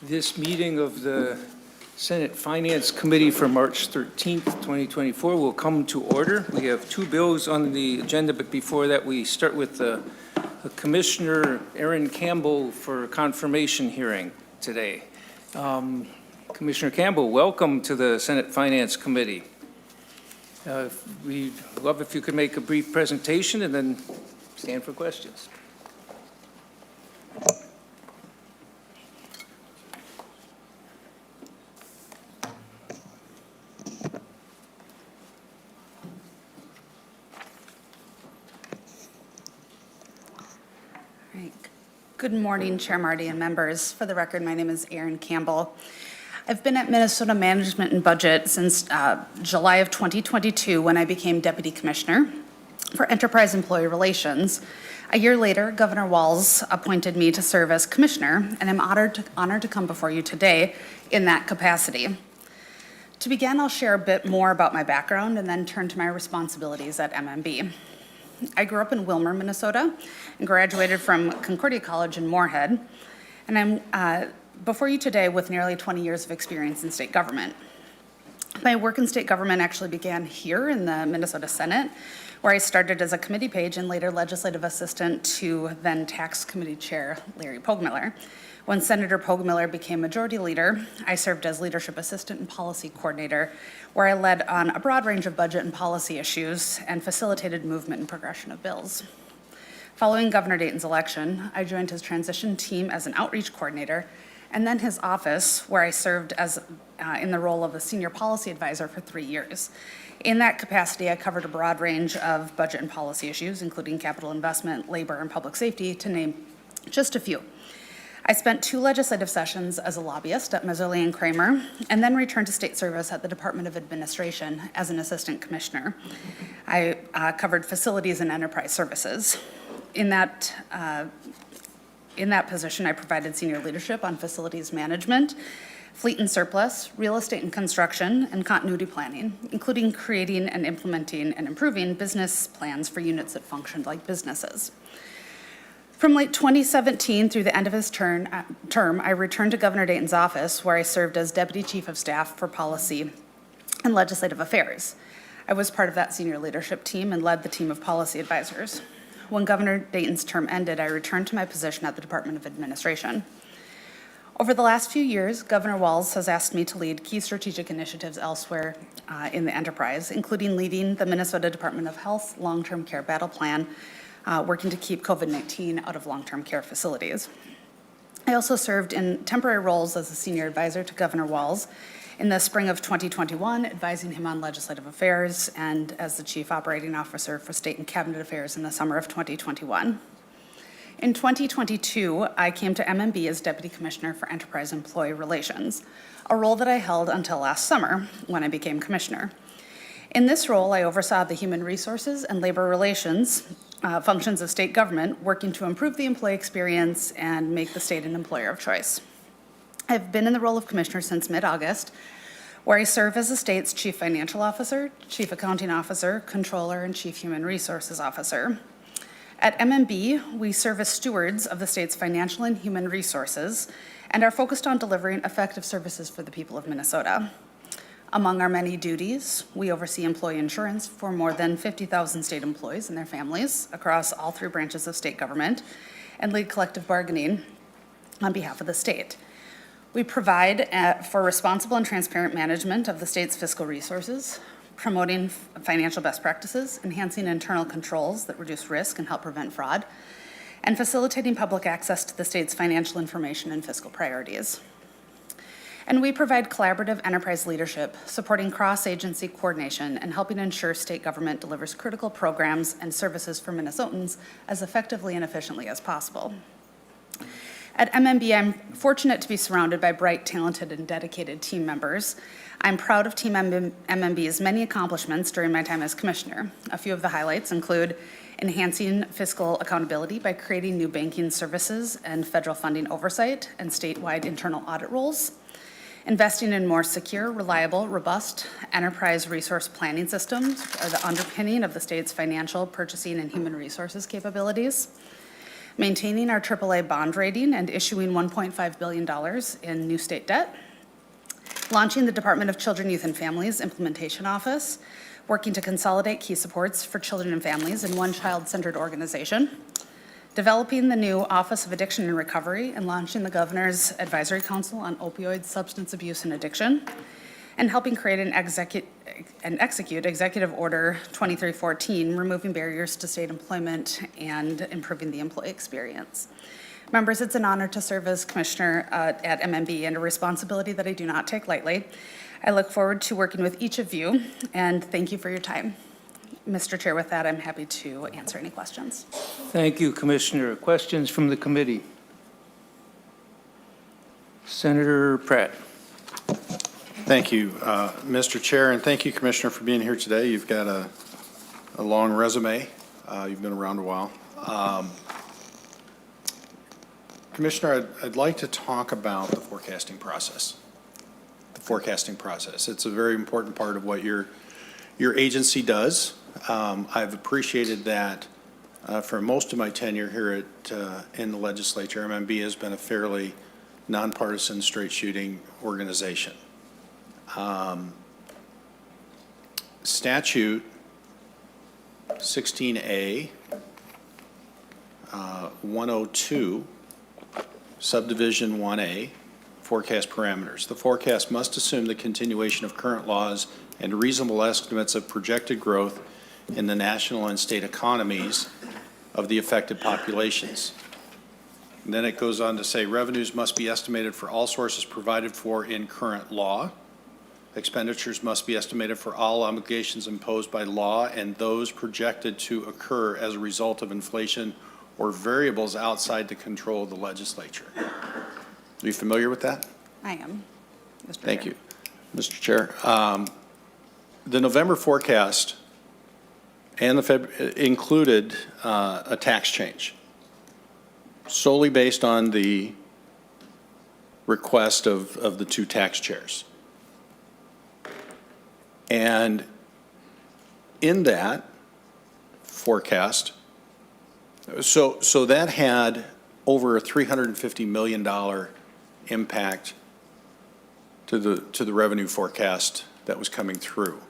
This meeting of the Senate Finance Committee for March 13th, 2024 will come to order. We have two bills on the agenda, but before that, we start with Commissioner Erin Campbell for a confirmation hearing today. Commissioner Campbell, welcome to the Senate Finance Committee. We'd love if you could make a brief presentation and then stand for questions. Good morning, Chair Marty and members. For the record, my name is Erin Campbell. I've been at Minnesota Management and Budget since July of 2022 when I became Deputy Commissioner for Enterprise Employee Relations. A year later, Governor Walz appointed me to serve as Commissioner, and I'm honored to come before you today in that capacity. To begin, I'll share a bit more about my background and then turn to my responsibilities at MMB. I grew up in Willmar, Minnesota, and graduated from Concordia College in Moorhead. And I'm before you today with nearly 20 years of experience in state government. My work in state government actually began here in the Minnesota Senate, where I started as a committee page and later legislative assistant to then Tax Committee Chair Larry Pogmiller. When Senator Pogmiller became Majority Leader, I served as Leadership Assistant and Policy Coordinator, where I led on a broad range of budget and policy issues and facilitated movement and progression of bills. Following Governor Dayton's election, I joined his transition team as an outreach coordinator, and then his office, where I served as in the role of a senior policy advisor for 3 years. In that capacity, I covered a broad range of budget and policy issues, including capital investment, labor, and public safety, to name just a few. I spent 2 legislative sessions as a lobbyist at Messerly and Kramer, and then returned to state service at the Department of Administration as an assistant commissioner. I covered facilities and enterprise services. In that position, I provided senior leadership on facilities management, fleet and surplus, real estate and construction, and continuity planning, including creating and implementing and improving business plans for units that functioned like businesses. From late 2017 through the end of his term, I returned to Governor Dayton's office, where I served as Deputy Chief of Staff for Policy and Legislative Affairs. I was part of that senior leadership team and led the team of policy advisors. When Governor Dayton's term ended, I returned to my position at the Department of Administration. Over the last few years, Governor Walz has asked me to lead key strategic initiatives elsewhere in the enterprise, including leading the Minnesota Department of Health Long-Term Care Battle Plan, working to keep COVID-19 out of long-term care facilities. I also served in temporary roles as a senior advisor to Governor Walz in the spring of 2021, advising him on legislative affairs, and as the chief operating officer for state and cabinet affairs in the summer of 2021. In 2022, I came to MMB as Deputy Commissioner for Enterprise Employee Relations, a role that I held until last summer when I became Commissioner. In this role, I oversaw the human resources and labor relations functions of state government, working to improve the employee experience and make the state an employer of choice. I've been in the role of Commissioner since mid-August, where I serve as the state's Chief Financial Officer, Chief Accounting Officer, Controller, and Chief Human Resources Officer. At MMB, we serve as stewards of the state's financial and human resources and are focused on delivering effective services for the people of Minnesota. Among our many duties, we oversee employee insurance for more than 50,000 state employees and their families across all 3 branches of state government and lead collective bargaining on behalf of the state. We provide for responsible and transparent management of the state's fiscal resources, promoting financial best practices, enhancing internal controls that reduce risk and help prevent fraud, and facilitating public access to the state's financial information and fiscal priorities. And we provide collaborative enterprise leadership, supporting cross-agency coordination and helping ensure state government delivers critical programs and services for Minnesotans as effectively and efficiently as possible. At MMB, I'm fortunate to be surrounded by bright, talented, and dedicated team members. I'm proud of Team MMB's many accomplishments during my time as Commissioner. A few of the highlights include enhancing fiscal accountability by creating new banking services and federal funding oversight and statewide internal audit roles, investing in more secure, reliable, robust enterprise resource planning systems are the underpinning of the state's financial, purchasing, and human resources capabilities, maintaining our AAA bond rating and issuing $1.5 billion in new state debt, launching the Department of Children, Youth, and Families Implementation Office, working to consolidate key supports for children and families in one child-centered organization, developing the new Office of Addiction and Recovery and launching the Governor's Advisory Council on Opioids, Substance Abuse, and Addiction, and helping create and execute Executive Order 2314, removing barriers to state employment and improving the employee experience. Members, it's an honor to serve as Commissioner at MMB and a responsibility that I do not take lightly. I look forward to working with each of you, and thank you for your time. Mr. Chair, with that, I'm happy to answer any questions. Thank you, Commissioner. Questions from the committee? Senator Pratt. Thank you, Mr. Chair, and thank you, Commissioner, for being here today. You've got a long resume. You've been around a while. Commissioner, I'd like to talk about the forecasting process. It's a very important part of what your agency does. I've appreciated that for most of my tenure here in the legislature. MMB has been a fairly nonpartisan, straight-shooting organization. Statute 16A 102, subdivision 1A, forecast parameters. The forecast must assume the continuation of current laws and reasonable estimates of projected growth in the national and state economies of the affected populations. And then it goes on to say revenues must be estimated for all sources provided for in current law. Expenditures must be estimated for all obligations imposed by law and those projected to occur as a result of inflation or variables outside the control of the legislature. Are you familiar with that? I am, Mr. Thank Chair. you, Mr. Chair. The November forecast and the included a tax change solely based on the request of the two tax chairs. And in that forecast, so that had over a $350 million impact to the revenue forecast that was coming through.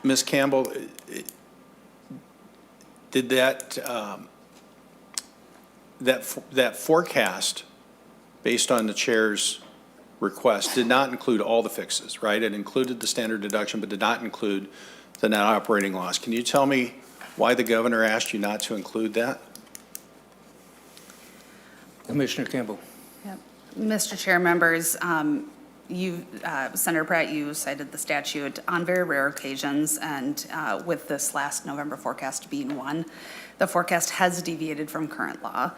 Ms. Campbell, did that forecast, based on the chair's request, did not include all the fixes, right? It included the standard deduction, but did not include the net operating loss. Can you tell me why the governor asked you not to include that? Commissioner Campbell. Yep. Mr. Chair, members, Senator Pratt, you cited the statute on very rare occasions, and with this last November forecast being one, the forecast has deviated from current law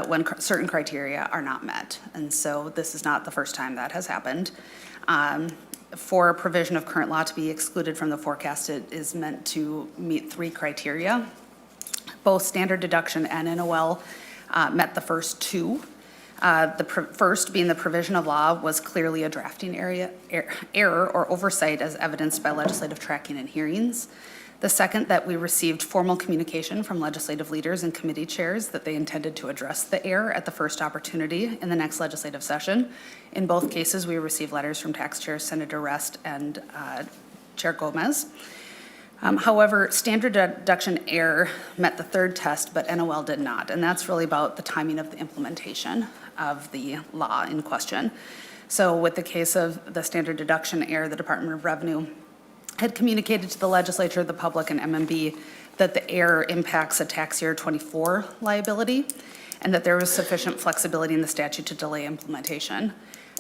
when certain criteria are not met. And so this is not the first time that has happened. For a provision of current law to be excluded from the forecast, it is meant to meet three criteria. Both standard deduction and NOL met the first two. The first being the provision of law was clearly a drafting error or oversight as evidenced by legislative tracking and hearings. The second, that we received formal communication from legislative leaders and committee chairs that they intended to address the error at the first opportunity in the next legislative session. In both cases, we received letters from Tax Chair Senator Rest and Chair Gomez. However, standard deduction error met the third test, but NOL did not, and that's really about the timing of the implementation of the law in question. So with the case of the standard deduction error, the Department of Revenue had communicated to the legislature, the public, and MMB that the error impacts a tax year 24 liability and that there was sufficient flexibility in the statute to delay implementation.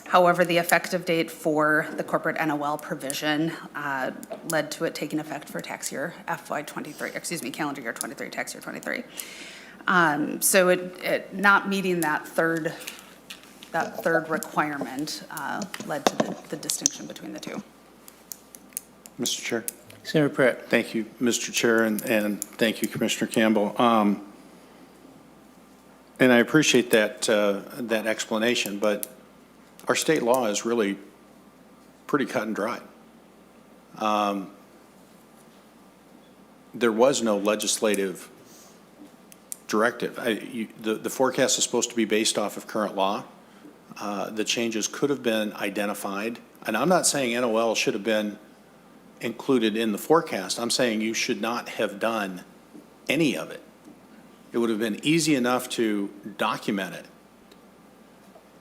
However, the effective date for the corporate NOL provision led to it taking effect for tax year FY23, calendar year 23, tax year 23. So it not meeting that third requirement led to the distinction between the two. Mr. Chair. Senator Pratt. Thank you, Mr. Chair, and thank you, Commissioner Campbell. And I appreciate that explanation, but our state law is really pretty cut and dry. There was no legislative directive. The forecast is supposed to be based off of current law. The changes could have been identified, and I'm not saying NOL should have been included in the forecast. I'm saying you should not have done any of it. It would have been easy enough to document it.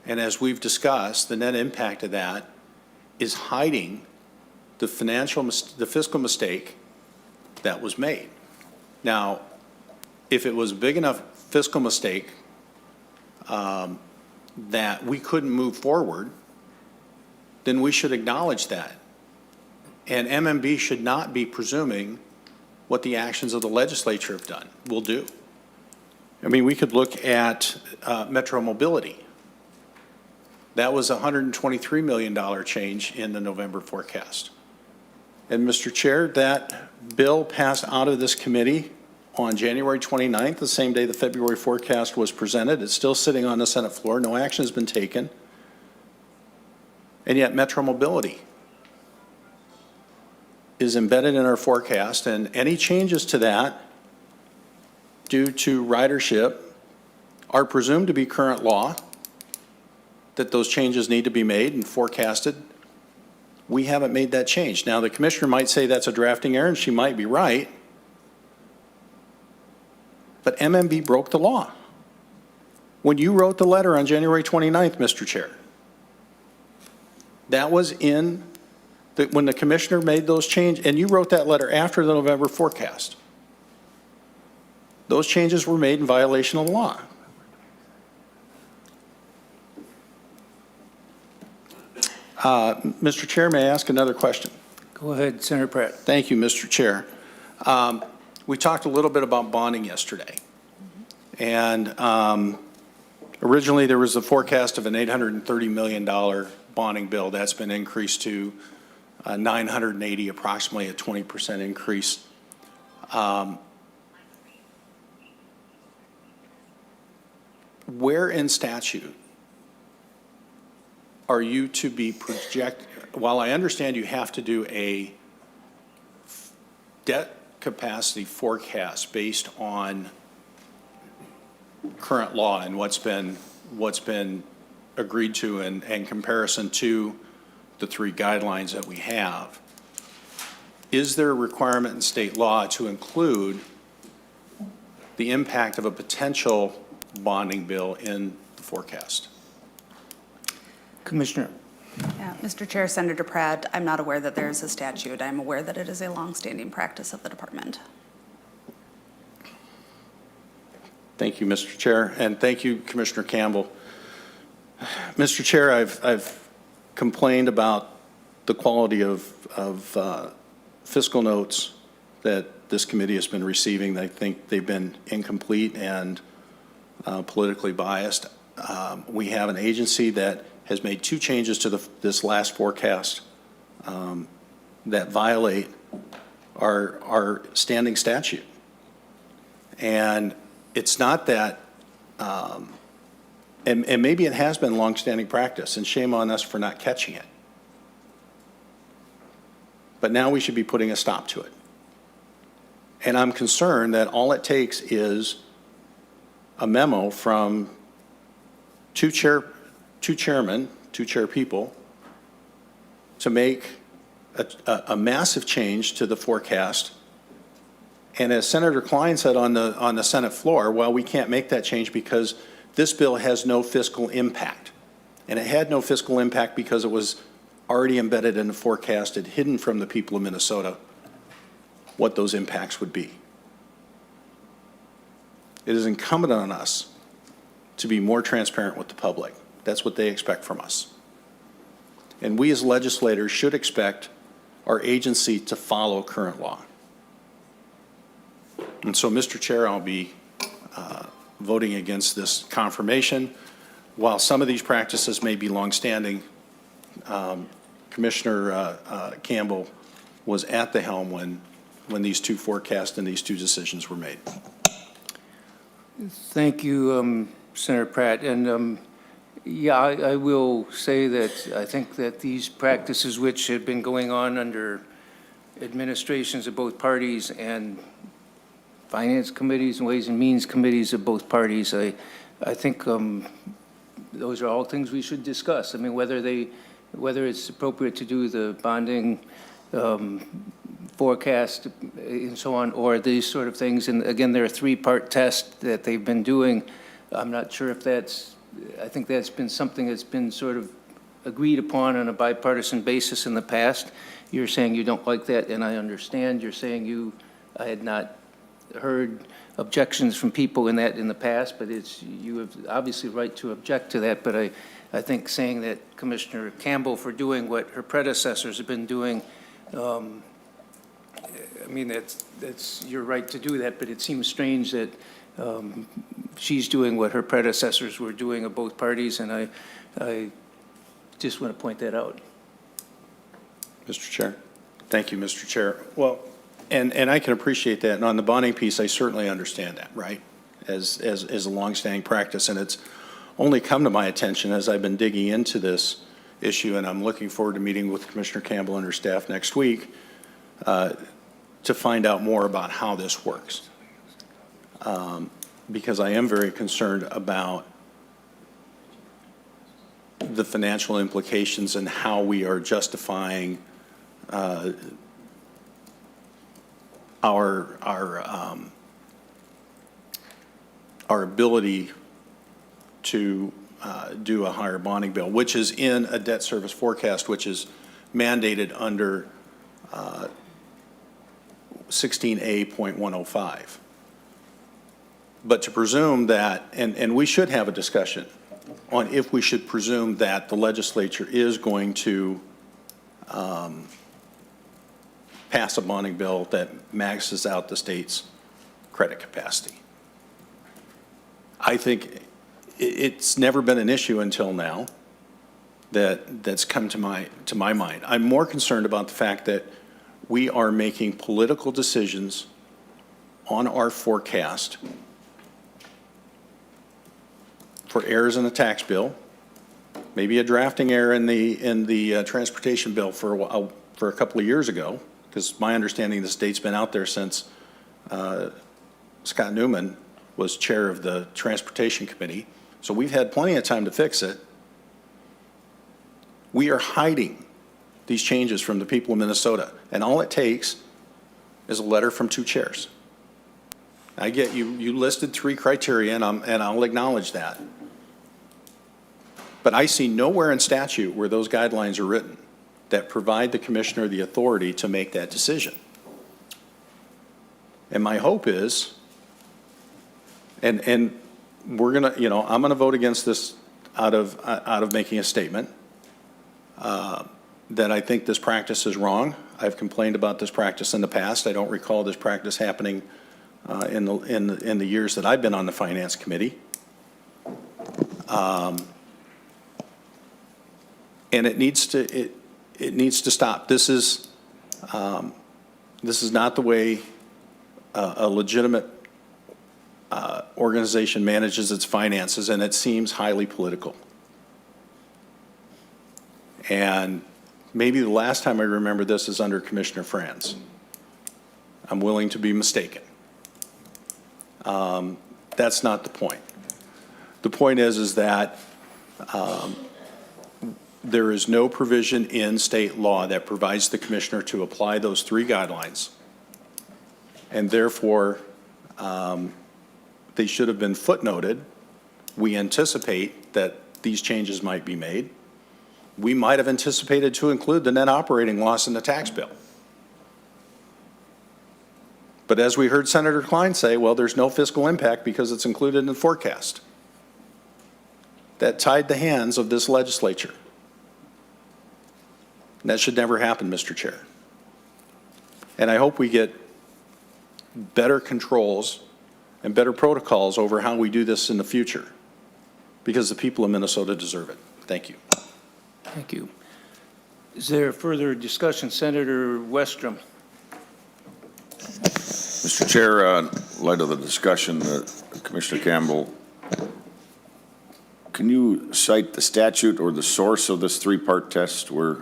And as we've discussed, the net impact of that is hiding the fiscal mistake that was made. Now, if it was a big enough fiscal mistake that we couldn't move forward, then we should acknowledge that. And MMB should not be presuming what the actions of the legislature have done, will do. I mean, we could look at Metro Mobility. That was a $123 million change in the November forecast. And Mr. Chair, that bill passed out of this committee on January 29th, the same day the February forecast was presented. It's still sitting on the Senate floor. No action has been taken. And yet Metro Mobility is embedded in our forecast, and any changes to that due to ridership are presumed to be current law, that those changes need to be made and forecasted. We haven't made that change. Now, the commissioner might say that's a drafting error, and she might be right, but MMB broke the law. When you wrote the letter on January 29th, Mr. Chair, that was in when the commissioner made those changes, and you wrote that letter after the November forecast. Those changes were made in violation of the law. Mr. Chair, may I ask another question? Go ahead, Senator Pratt. Thank you, Mr. Chair. We talked a little bit about bonding yesterday. And originally there was a forecast of an $830 million bonding bill. That's been increased to 980, approximately a 20% increase. Where in statute are you to be while I understand you have to do a debt capacity forecast based on current law and what's been agreed to in comparison to the three guidelines that we have, is there a requirement in state law to include the impact of a potential bonding bill in the forecast? Commissioner. Yeah, Mr. Chair, Senator Pratt, I'm not aware that there is a statute. I'm aware that it is a longstanding practice of the department. Thank you, Mr. Chair, and thank you, Commissioner Campbell. Mr. Chair, I've complained about the quality of fiscal notes that this committee has been receiving. I think they've been incomplete and politically biased. We have an agency that has made two changes to this last forecast that violate our standing statute. And it's not that, and maybe it has been longstanding practice, and shame on us for not catching it. But now we should be putting a stop to it. And I'm concerned that all it takes is a memo from two chair people to make a massive change to the forecast. And as Senator Klein said on the Senate floor, well, we can't make that change because this bill has no fiscal impact. And it had no fiscal impact because it was already embedded in the forecast and hidden from the people of Minnesota what those impacts would be. It is incumbent on us to be more transparent with the public. That's what they expect from us. And we as legislators should expect our agency to follow current law. And so, Mr. Chair, I'll be voting against this confirmation. While some of these practices may be longstanding, Commissioner Campbell was at the helm when these two forecasts and these two decisions were made. Thank you, Senator Pratt. And yeah, I will say that I think that these practices, which have been going on under administrations of both parties and Finance Committees and Ways and Means Committees of both parties. I think those are all things we should discuss. I mean, whether it's appropriate to do the bonding forecast and so on, or these sort of things. And again, there are three-part tests that they've been doing. I'm not sure if I think that's been something that's been sort of agreed upon on a bipartisan basis in the past. You're saying you don't like that, and I understand. You're saying I had not heard objections from people in the past, but you have obviously right to object to that. But I think saying that Commissioner Campbell for doing what her predecessors have been doing, I mean, that's your right to do that, but it seems strange that she's doing what her predecessors were doing of both parties, and I just want to point that out. Mr. Chair. Thank you, Mr. Chair. Well, and I can appreciate that. And on the bonding piece, I certainly understand that, right, as a longstanding practice. And it's only come to my attention as I've been digging into this issue, and I'm looking forward to meeting with Commissioner Campbell and her staff next week to find out more about how this works. Because I am very concerned about the financial implications and how we are justifying our ability to do a higher bonding bill, which is in a debt service forecast, which is mandated under 16A.105. But to presume that, and we should have a discussion on if we should presume that the legislature is going to pass a bonding bill that maxes out the state's credit capacity. I think it's never been an issue until now that's come to my mind. I'm more concerned about the fact that we are making political decisions on our forecast for errors in the tax bill, maybe a drafting error in the transportation bill for a couple of years ago, because my understanding the state's been out there since Scott Newman was chair of the Transportation Committee. So we've had plenty of time to fix it. We are hiding these changes from the people of Minnesota, and all it takes is a letter from two chairs. I get you listed three criteria, and I'll acknowledge that. But I see nowhere in statute where those guidelines are written that provide the commissioner the authority to make that decision. And my hope is, and we're gonna, I'm gonna vote against this out of making a statement that I think this practice is wrong. I've complained about this practice in the past. I don't recall this practice happening in the years that I've been on the Finance Committee. And it needs to stop. This is not the way a legitimate organization manages its finances, and it seems highly political. And maybe the last time I remember this is under Commissioner Franz. I'm willing to be mistaken. That's not the point. The point is that there is no provision in state law that provides the commissioner to apply those three guidelines, and therefore they should have been footnoted. We anticipate that these changes might be made. We might have anticipated to include the net operating loss in the tax bill. But as we heard Senator Klein say, well, there's no fiscal impact because it's included in the forecast. That tied the hands of this legislature. And that should never happen, Mr. Chair. And I hope we get better controls and better protocols over how we do this in the future, because the people of Minnesota deserve it. Thank you. Thank you. Is there further discussion? Senator Westrom. Mr. Chair, in light of the discussion, Commissioner Campbell, can you cite the statute or the source of this three-part test? Where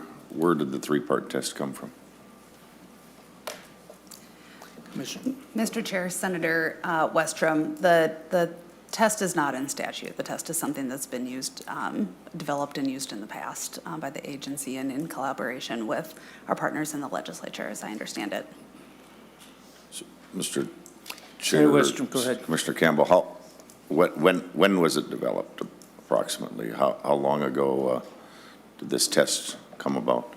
did the three-part test come from? Commissioner. Mr. Chair, Senator Westrom, the test is not in statute. The test is something that's been used, developed and used in the past by the agency and in collaboration with our partners in the legislature, as I understand it. Mr. Senator Chair, Westrom, go ahead. Commissioner Campbell, when was it developed approximately? How long ago did this test come about?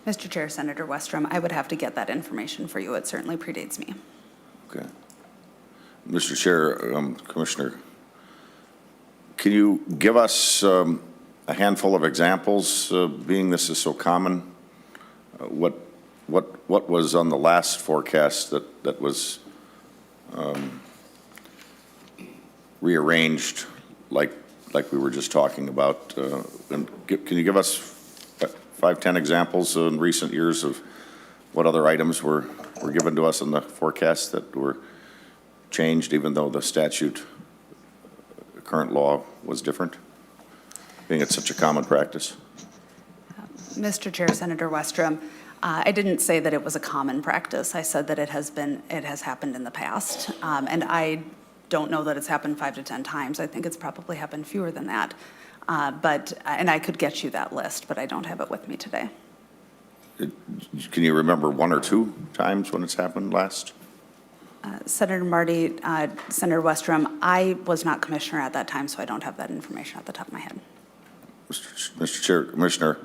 Mr. Chair, Senator Westrom, I would have to get that information for you. It certainly predates me. Okay. Mr. Chair, Commissioner, can you give us a handful of examples, being this is so common? What was on the last forecast that was rearranged like we were just talking about? And can you give us 5, 10 examples in recent years of what other items were given to us in the forecast that were changed, even though the statute, current law was different, being it's such a common practice? Mr. Chair, Senator Westrom, I didn't say that it was a common practice. I said that it has happened in the past. And I don't know that it's happened 5 to 10 times. I think it's probably happened fewer than that. And I could get you that list, but I don't have it with me today. Can you remember 1 or 2 times when it's happened last? Senator Marty, Senator Westrom, I was not commissioner at that time, so I don't have that information at the top of my head. Mr. Chair, Commissioner,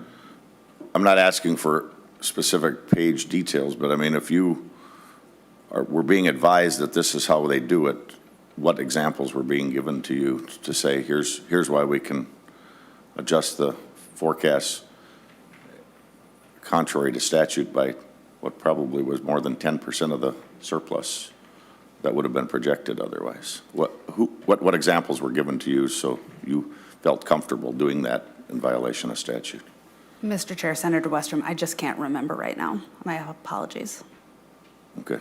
I'm not asking for specific page details, but I mean, if you were being advised that this is how they do it, what examples were being given to you to say, here's why we can adjust the forecast contrary to statute by what probably was more than 10% of the surplus that would have been projected otherwise? What examples were given to you so you felt comfortable doing that in violation of statute? Mr. Chair, Senator Westrom, I just can't remember right now. My apologies. Okay.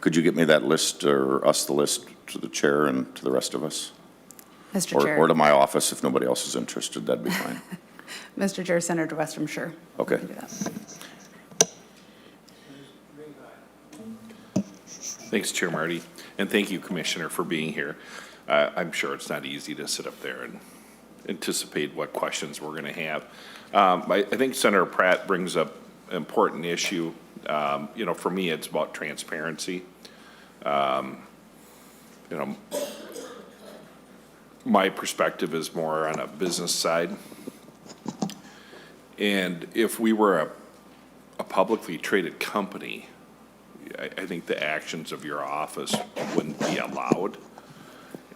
Could you get me that list, or us the list, to the chair and to the rest of us? Mr. Chair. Or to my office if nobody else is interested, that'd be fine. Mr. Chair, Senator Westrom, sure. Okay. We can do that. Thanks, Chair Marty, and thank you, Commissioner, for being here. I'm sure it's not easy to sit up there and anticipate what questions we're going to have. I think Senator Pratt brings up an important issue. You know, for me, it's about transparency. You know, my perspective is more on a business side. And if we were a publicly traded company, I think the actions of your office wouldn't be allowed.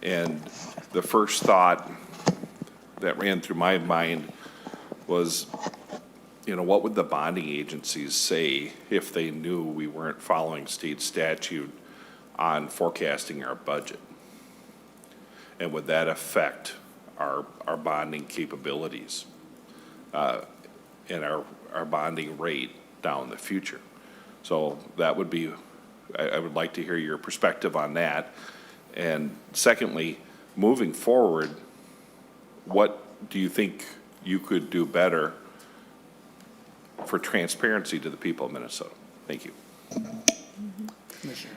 And the first thought that ran through my mind was, you know, what would the bonding agencies say if they knew we weren't following state statute on forecasting our budget? And would that affect our bonding capabilities and our bonding rate down the future? So that would be, I would like to hear your perspective on that. And secondly, moving forward, what do you think you could do better for transparency to the people of Minnesota? Thank you. Commissioner.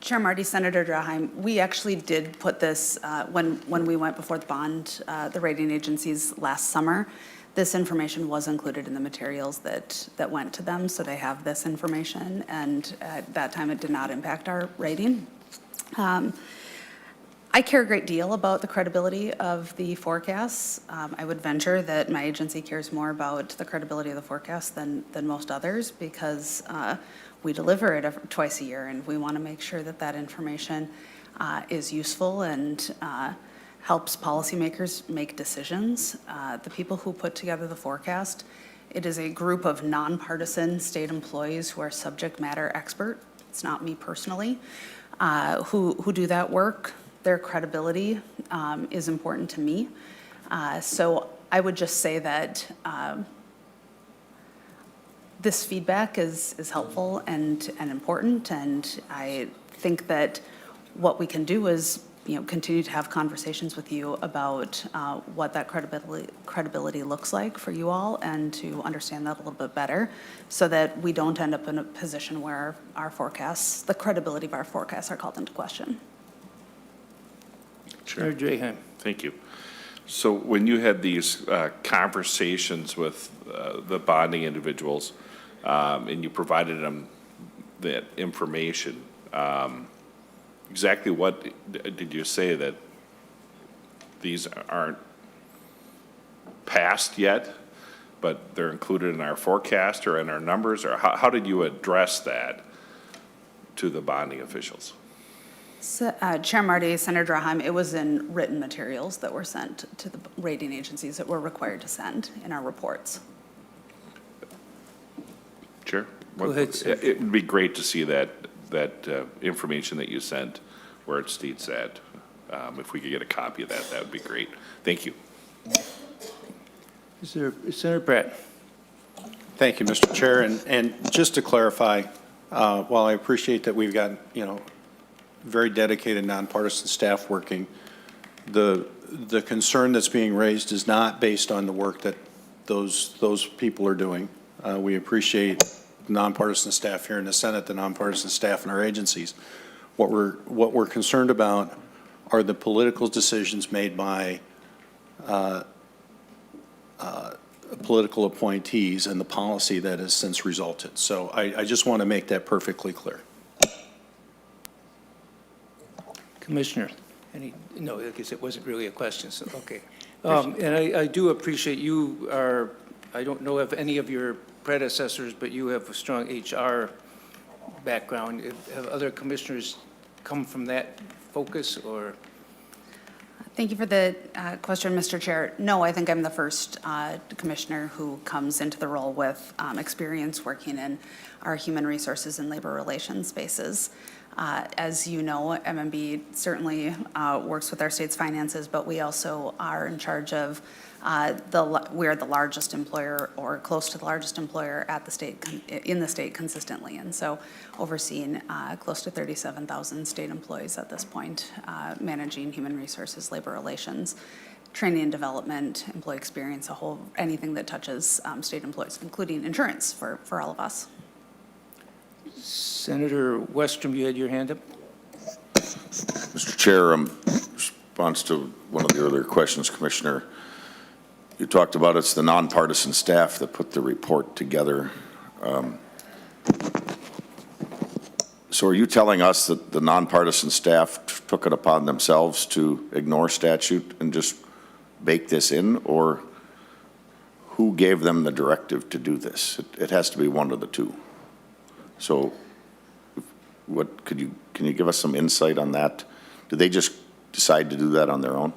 Chair Marty, Senator Draheim, we actually did put this, when we went before the rating agencies last summer, this information was included in the materials that went to them, so they have this information, and at that time it did not impact our rating. I care a great deal about the credibility of the forecasts. I would venture that my agency cares more about the credibility of the forecast than most others, because we deliver it twice a year, and we want to make sure that that information is useful and helps policymakers make decisions. The people who put together the forecast, it is a group of nonpartisan state employees who are subject matter expert. It's not me personally, who do that work. Their credibility is important to me. So I would just say that this feedback is helpful and important, and I think that what we can do is continue to have conversations with you about what that credibility looks like for you all, and to understand that a little bit better, so that we don't end up in a position where our forecasts, the credibility of our forecasts, are called into question. Senator Draheim. Thank you. So when you had these conversations with the bonding individuals, and you provided them that information, exactly what did you say, that these aren't passed yet, but they're included in our forecast or in our numbers, or how did you address that to the bonding officials? So, Chair Marty, Senator Draheim, it was in written materials that were sent to the rating agencies that we're required to send in our reports. Chair? Go ahead, sir. It would be great to see that information that you sent where it states that. If we could get a copy of that, that would be great. Thank you. Is there, Senator Pratt? Thank you, Mr. Chair. And just to clarify, while I appreciate that we've got, very dedicated nonpartisan staff working, the concern that's being raised is not based on the work that those people are doing. We appreciate nonpartisan staff here in the Senate, the nonpartisan staff in our agencies. What we're concerned about are the political decisions made by political appointees and the policy that has since resulted. So I just want to make that perfectly clear. Commissioner, no, I guess it wasn't really a question, so, okay. And I do appreciate you I don't know if any of your predecessors, but you have a strong HR background. Have other commissioners come from that focus, or? Thank you for the question, Mr. Chair. No, I think I'm the first commissioner who comes into the role with experience working in our human resources and labor relations spaces. As you know, MMB certainly works with our state's finances, but we also are in charge of we're the largest employer, or close to the largest employer at the state, in the state consistently. And so overseeing close to 37,000 state employees at this point, managing human resources, labor relations, training and development, employee experience, anything that touches state employees, including insurance for all of us. Senator Westrom, you had your hand up? Mr. Chair, in response to one of the earlier questions, Commissioner, you talked about it's the nonpartisan staff that put the report together. So are you telling us that the nonpartisan staff took it upon themselves to ignore statute and just bake this in, or who gave them the directive to do this? It has to be one of the two. So can you give us some insight on that? Did they just decide to do that on their own?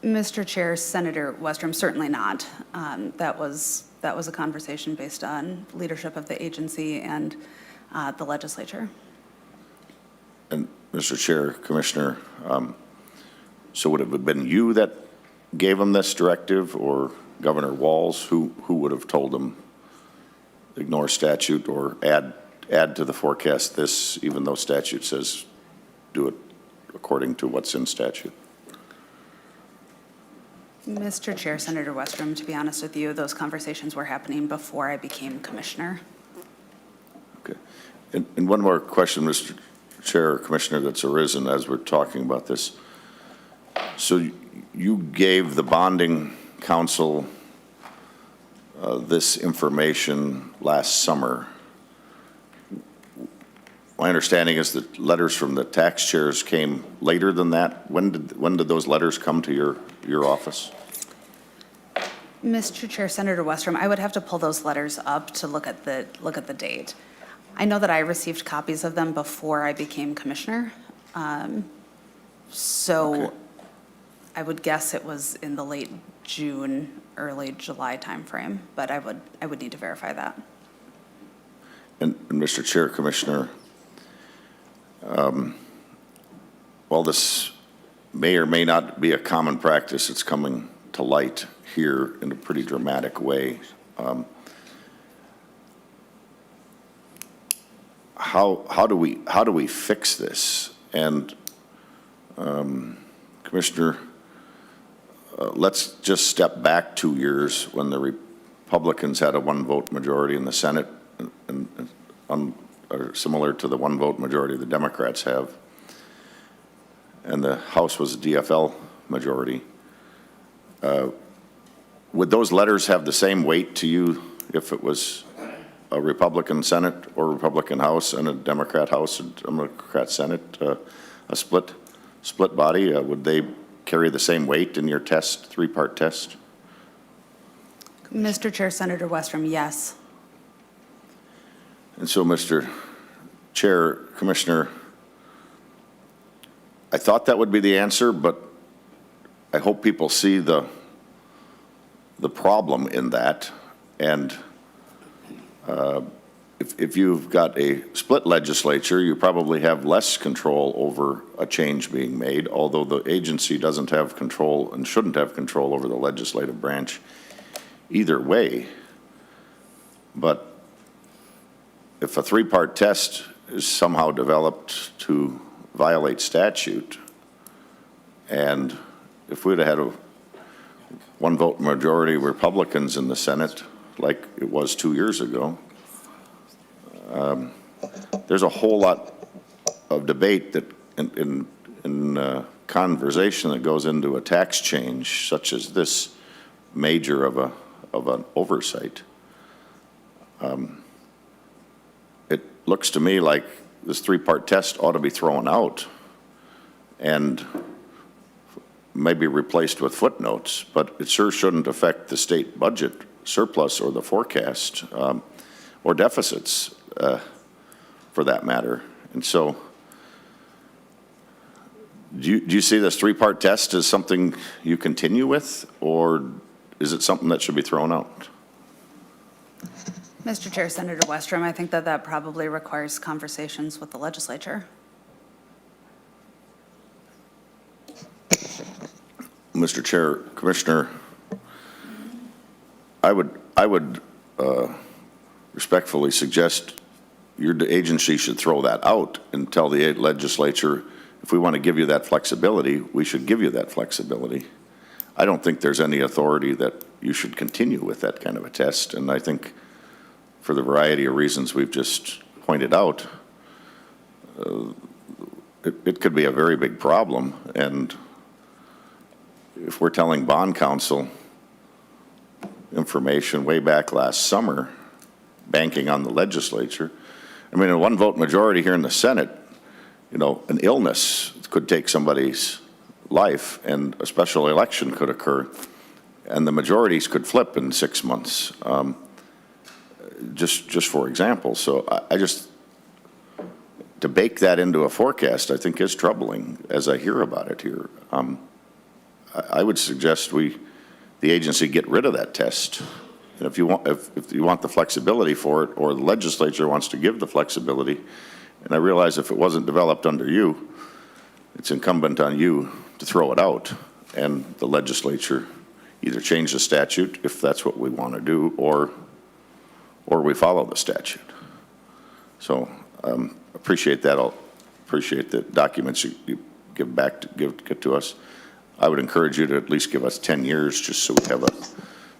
Mr. Chair, Senator Westrom, certainly not. That was a conversation based on leadership of the agency and the legislature. And Mr. Chair, Commissioner, so would it have been you that gave them this directive, or Governor Walz? Who would have told them ignore statute or add to the forecast this, even though statute says do it according to what's in statute? Mr. Chair, Senator Westrom, to be honest with you, those conversations were happening before I became commissioner. Okay. And one more question, Mr. Chair or Commissioner, that's arisen as we're talking about this. So you gave the bonding council this information last summer. My understanding is that letters from the tax chairs came later than that. When did those letters come to your office? Mr. Chair, Senator Westrom, I would have to pull those letters up to look at the date. I know that I received copies of them before I became commissioner. So Okay. I would guess it was in the late June, early July timeframe, but I would need to verify that. And Mr. Chair, Commissioner, while this may or may not be a common practice, it's coming to light here in a pretty dramatic way. How do we fix this? And Commissioner, let's just step back 2 years when the Republicans had a one-vote majority in the Senate, or similar to the one-vote majority the Democrats have, and the House was a DFL majority. Would those letters have the same weight to you if it was a Republican Senate or Republican House and a Democrat House and Democrat Senate, a split body? Would they carry the same weight in your test, three-part test? Mr. Chair, Senator Westrom, yes. And so, Mr. Chair, Commissioner, I thought that would be the answer, but I hope people see the problem in that. And if you've got a split legislature, you probably have less control over a change being made, although the agency doesn't have control and shouldn't have control over the legislative branch either way. But if a three-part test is somehow developed to violate statute, and if we'd have had a one-vote majority Republicans in the Senate, like it was 2 years ago, there's a whole lot of debate that in conversation that goes into a tax change such as this major of an oversight. It looks to me like this three-part test ought to be thrown out and maybe replaced with footnotes, but it sure shouldn't affect the state budget surplus or the forecast or deficits for that matter. And so do you see this three-part test as something you continue with, or is it something that should be thrown out? Mr. Chair, Senator Westrom, I think that probably requires conversations with the legislature. Mr. Chair, Commissioner, I would respectfully suggest your agency should throw that out and tell the legislature, if we want to give you that flexibility, we should give you that flexibility. I don't think there's any authority that you should continue with that kind of a test, and I think for the variety of reasons we've just pointed out, it could be a very big problem. And if we're telling bond counsel information way back last summer, banking on the legislature, I mean, a one-vote majority here in the Senate, you know, an illness could take somebody's life, and a special election could occur, and the majorities could flip in 6 months, just for example. So I just, to bake that into a forecast, I think is troubling as I hear about it here. I would suggest the agency get rid of that test. And if you want the flexibility for it, or the legislature wants to give the flexibility, and I realize if it wasn't developed under you, it's incumbent on you to throw it out, and the legislature either change the statute if that's what we want to do, or we follow the statute. So appreciate that. I'll appreciate the documents you get to us. I would encourage you to at least give us 10 years just so we have a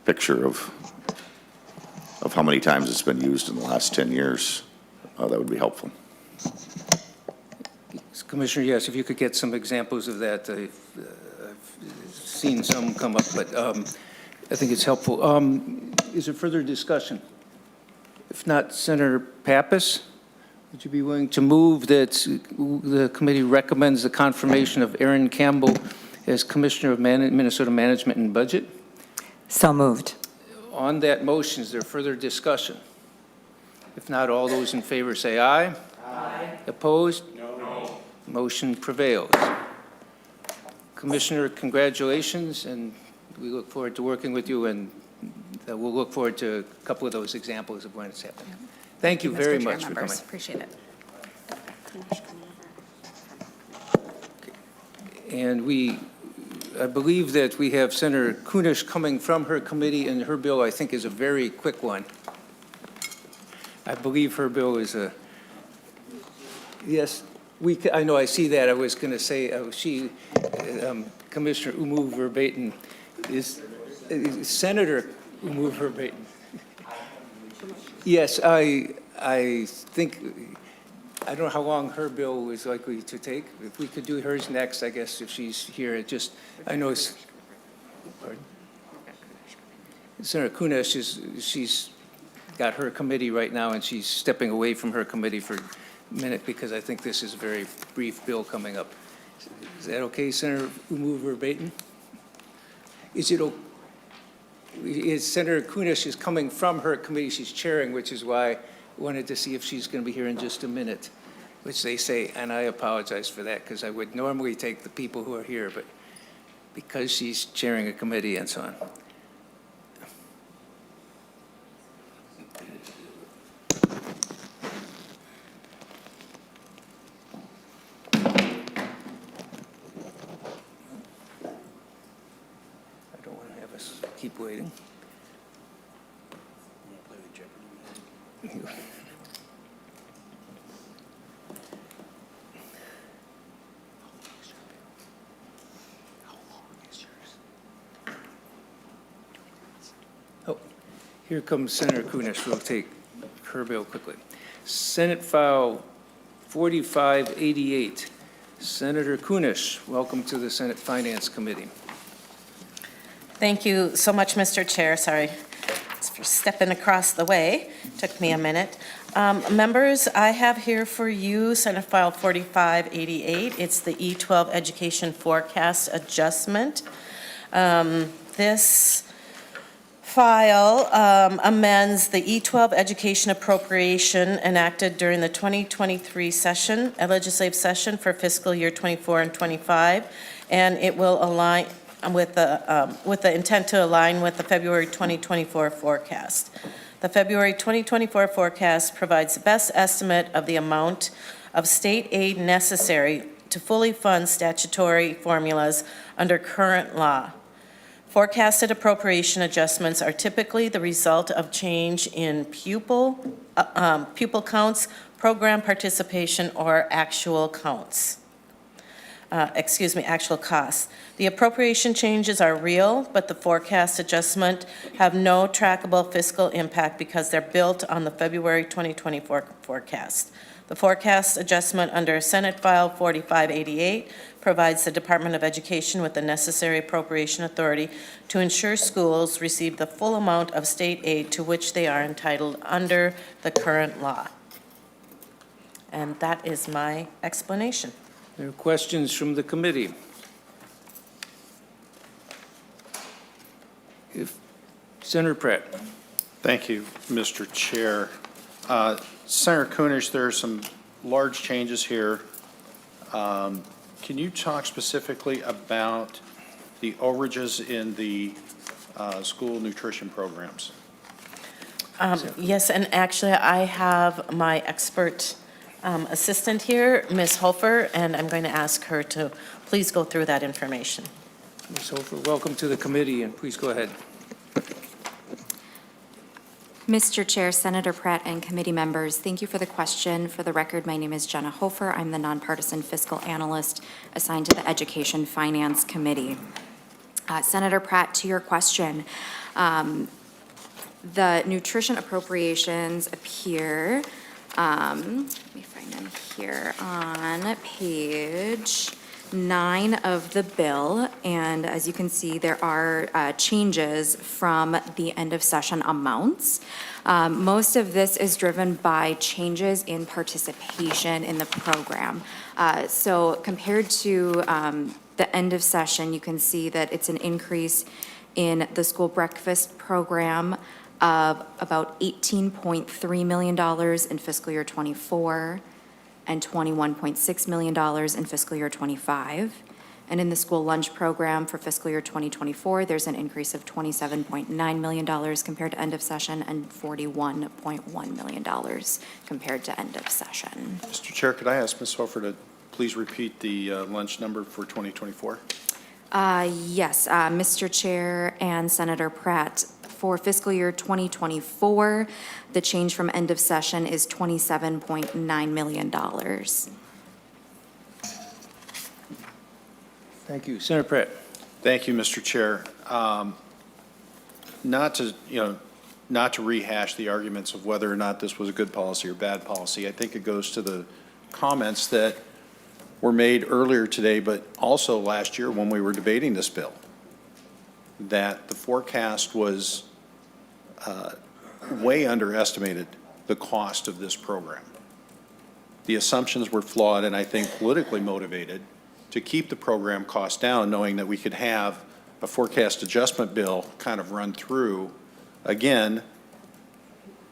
picture of how many times it's been used in the last 10 years. That would be helpful. Commissioner, yes, if you could get some examples of that. I've seen some come up, but I think it's helpful. Is there further discussion? If not, Senator Pappas, would you be willing to move that the committee recommends the confirmation of Erin Campbell as Commissioner of Minnesota Management and Budget? So moved. On that motion, is there further discussion? If not, all those in favor say aye. Aye. Opposed? No. Motion prevails. Commissioner, congratulations, and we look forward to working with you, and we'll look forward to a couple of those examples of when it's happening. Thank you very much for coming. Appreciate it. And I believe that we have Senator Kunesh coming from her committee, and her bill, I think, is a very quick one. I believe her bill is yes, I know, I see that. I was going to say, Commissioner Oumou Verbeten is Senator Oumou Verbeten. Yes, I think, I don't know how long her bill is likely to take. If we could do hers next, I guess, if she's here, I know it's, pardon? Senator Kunesh she's got her committee right now, and she's stepping away from her committee for a minute because I think this is a very brief bill coming up. Is that okay, Senator Oumou Verbeten? Senator Kunesh is coming from her committee she's chairing, which is why I wanted to see if she's going to be here in just a minute, which they say, and I apologize for that because I would normally take the people who are here, but because she's chairing a committee and so on. Keep waiting. Oh, here comes Senator Kunesh. We'll take her bill quickly. Senate File 4588. Senator Kunesh, welcome to the Senate Finance Committee. Thank you so much, Mr. Chair. Sorry for stepping across the way. Took me a minute. Members, I have here for you Senate File 4588. It's the E12 Education Forecast Adjustment. This file amends the E12 Education Appropriation enacted during the 2023 session, a legislative session for fiscal year 24 and 25, and it will align with the intent to align with the February 2024 forecast. The February 2024 forecast provides the best estimate of the amount of state aid necessary to fully fund statutory formulas under current law. Forecasted appropriation adjustments are typically the result of change in pupil counts, program participation, or actual counts. Actual costs. The appropriation changes are real, but the forecast adjustment have no trackable fiscal impact because they're built on the February 2024 forecast. The forecast adjustment under Senate File 4588 provides the Department of Education with the necessary appropriation authority to ensure schools receive the full amount of state aid to which they are entitled under the current law. And that is my explanation. There are questions from the committee. Senator Pratt. Thank you, Mr. Chair. Senator Kunesh, there are some large changes here. Can you talk specifically about the overages in the school nutrition programs? Yes, and actually I have my expert assistant here, Ms. Hofer, and I'm going to ask her to please go through that information. Ms. Hofer, welcome to the committee, and please go ahead. Mr. Chair, Senator Pratt, and committee members, thank you for the question. For the record, my name is Jenna Hofer. I'm the nonpartisan fiscal analyst assigned to the Education Finance Committee. Senator Pratt, to your question, the nutrition appropriations appear, let me find them here, on page 9 of the bill, and as you can see, there are changes from the end of session amounts. Most of this is driven by changes in participation in the program. So compared to the end of session, you can see that it's an increase in the school breakfast program of about $18.3 million in fiscal year 24 and $21.6 million in fiscal year 25. And in the school lunch program for fiscal year 2024, there's an increase of $27.9 million compared to end of session and $41.1 million compared to end of session. Mr. Chair, could I ask Ms. Hofer to please repeat the lunch number for 2024? Yes, Mr. Chair and Senator Pratt. For fiscal year 2024, the change from end of session is $27.9 million. Thank you. Senator Pratt. Thank you, Mr. Chair. Not to rehash the arguments of whether or not this was a good policy or bad policy. I think it goes to the comments that were made earlier today, but also last year when we were debating this bill, that the forecast was way underestimated the cost of this program. The assumptions were flawed and I think politically motivated to keep the program cost down, knowing that we could have a forecast adjustment bill kind of run through. Again,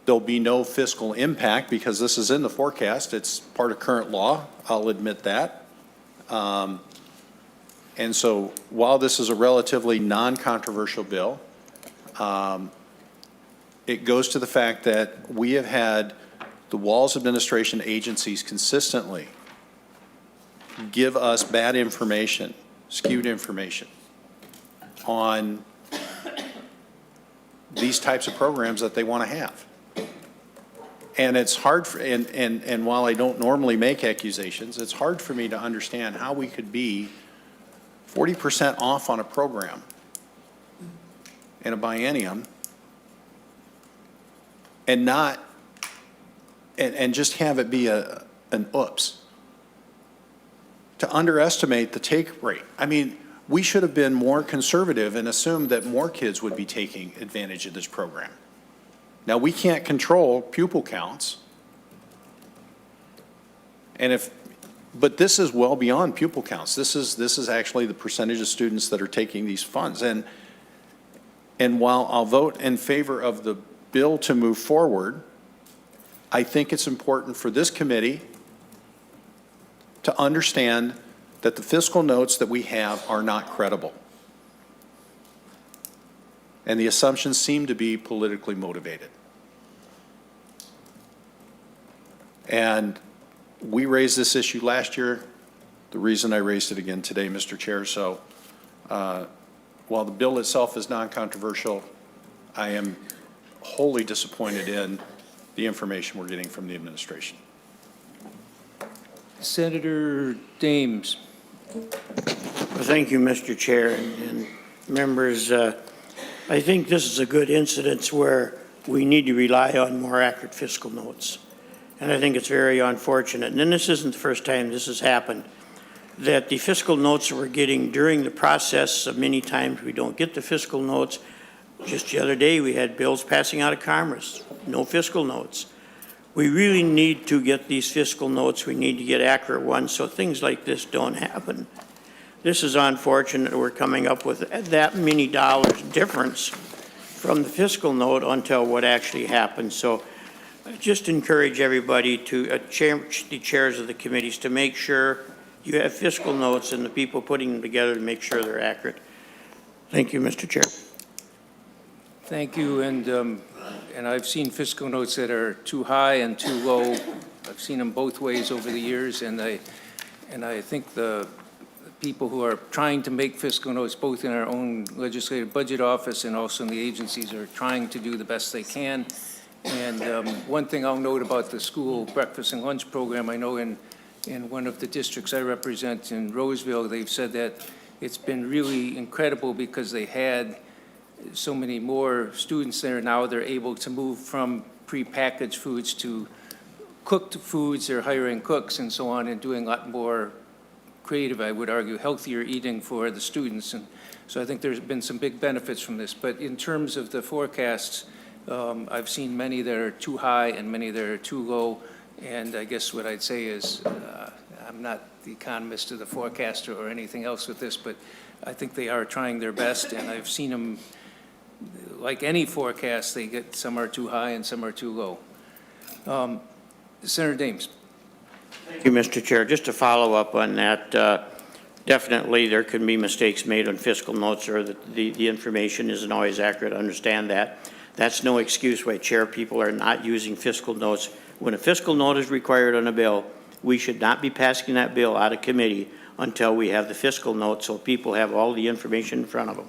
there'll be no fiscal impact because this is in the forecast. It's part of current law. I'll admit that. And so while this is a relatively non-controversial bill, it goes to the fact that we have had the Walls administration agencies consistently give us bad information, skewed information on these types of programs that they want to have. And it's hard for, and while I don't normally make accusations, it's hard for me to understand how we could be 40% off on a program in a biennium and not, and just have it be an oops. To underestimate the take rate. I mean, we should have been more conservative and assumed that more kids would be taking advantage of this program. Now, we can't control pupil counts. But this is well beyond pupil counts. This is actually the percentage of students that are taking these funds. And while I'll vote in favor of the bill to move forward, I think it's important for this committee to understand that the fiscal notes that we have are not credible. And the assumptions seem to be politically motivated. And we raised this issue last year. The reason I raised it again today, Mr. Chair. So while the bill itself is non-controversial, I am wholly disappointed in the information we're getting from the administration. Senator Dames. Well, thank you, Mr. Chair and members. I think this is a good incidence where we need to rely on more accurate fiscal notes. And I think it's very unfortunate, and this isn't the first time this has happened, that the fiscal notes that we're getting during the process, many times we don't get the fiscal notes. Just the other day, we had bills passing out of Commerce, no fiscal notes. We really need to get these fiscal notes. We need to get accurate ones so things like this don't happen. This is unfortunate. We're coming up with that many dollars difference from the fiscal note until what actually happens. So I just encourage everybody to, the chairs of the committees, to make sure you have fiscal notes and the people putting them together to make sure they're accurate. Thank you, Mr. Chair. Thank you. And I've seen fiscal notes that are too high and too low. I've seen them both ways over the years, and I think the people who are trying to make fiscal notes, both in our own legislative budget office and also in the agencies, are trying to do the best they can. And one thing I'll note about the school breakfast and lunch program, I know in one of the districts I represent in Roseville, they've said that it's been really incredible because they had so many more students there. Now they're able to move from prepackaged foods to cooked foods. They're hiring cooks and so on and doing a lot more creative, I would argue, healthier eating for the students. And so I think there's been some big benefits from this. But in terms of the forecasts, I've seen many that are too high and many that are too low. And I guess what I'd say is I'm not the economist or the forecaster or anything else with this, but I think they are trying their best. And I've seen them, like any forecast, they get some are too high and some are too low. Senator Dames. Thank you, Mr. Chair. Just to follow up on that, definitely there can be mistakes made on fiscal notes or that the information isn't always accurate. I understand that. That's no excuse why chair people are not using fiscal notes. When a fiscal note is required on a bill, we should not be passing that bill out of committee until we have the fiscal note so people have all the information in front of them.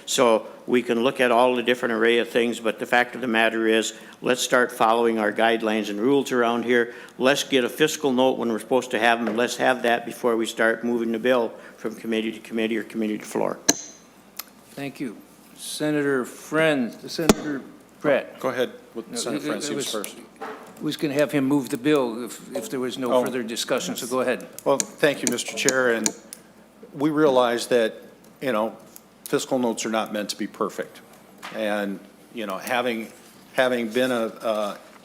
So we can look at all the different array of things, but the fact of the matter is, let's start following our guidelines and rules around here. Let's get a fiscal note when we're supposed to have them, and let's have that before we start moving the bill from committee to committee or committee to floor. Thank you. Senator Senator Pratt. Go ahead with No, Senator it Francine was- first. Was going to have him move the bill if there was no Oh. further discussion, so go ahead. Well, thank you, Mr. Chair, and we realize that, fiscal notes are not meant to be perfect. And, having been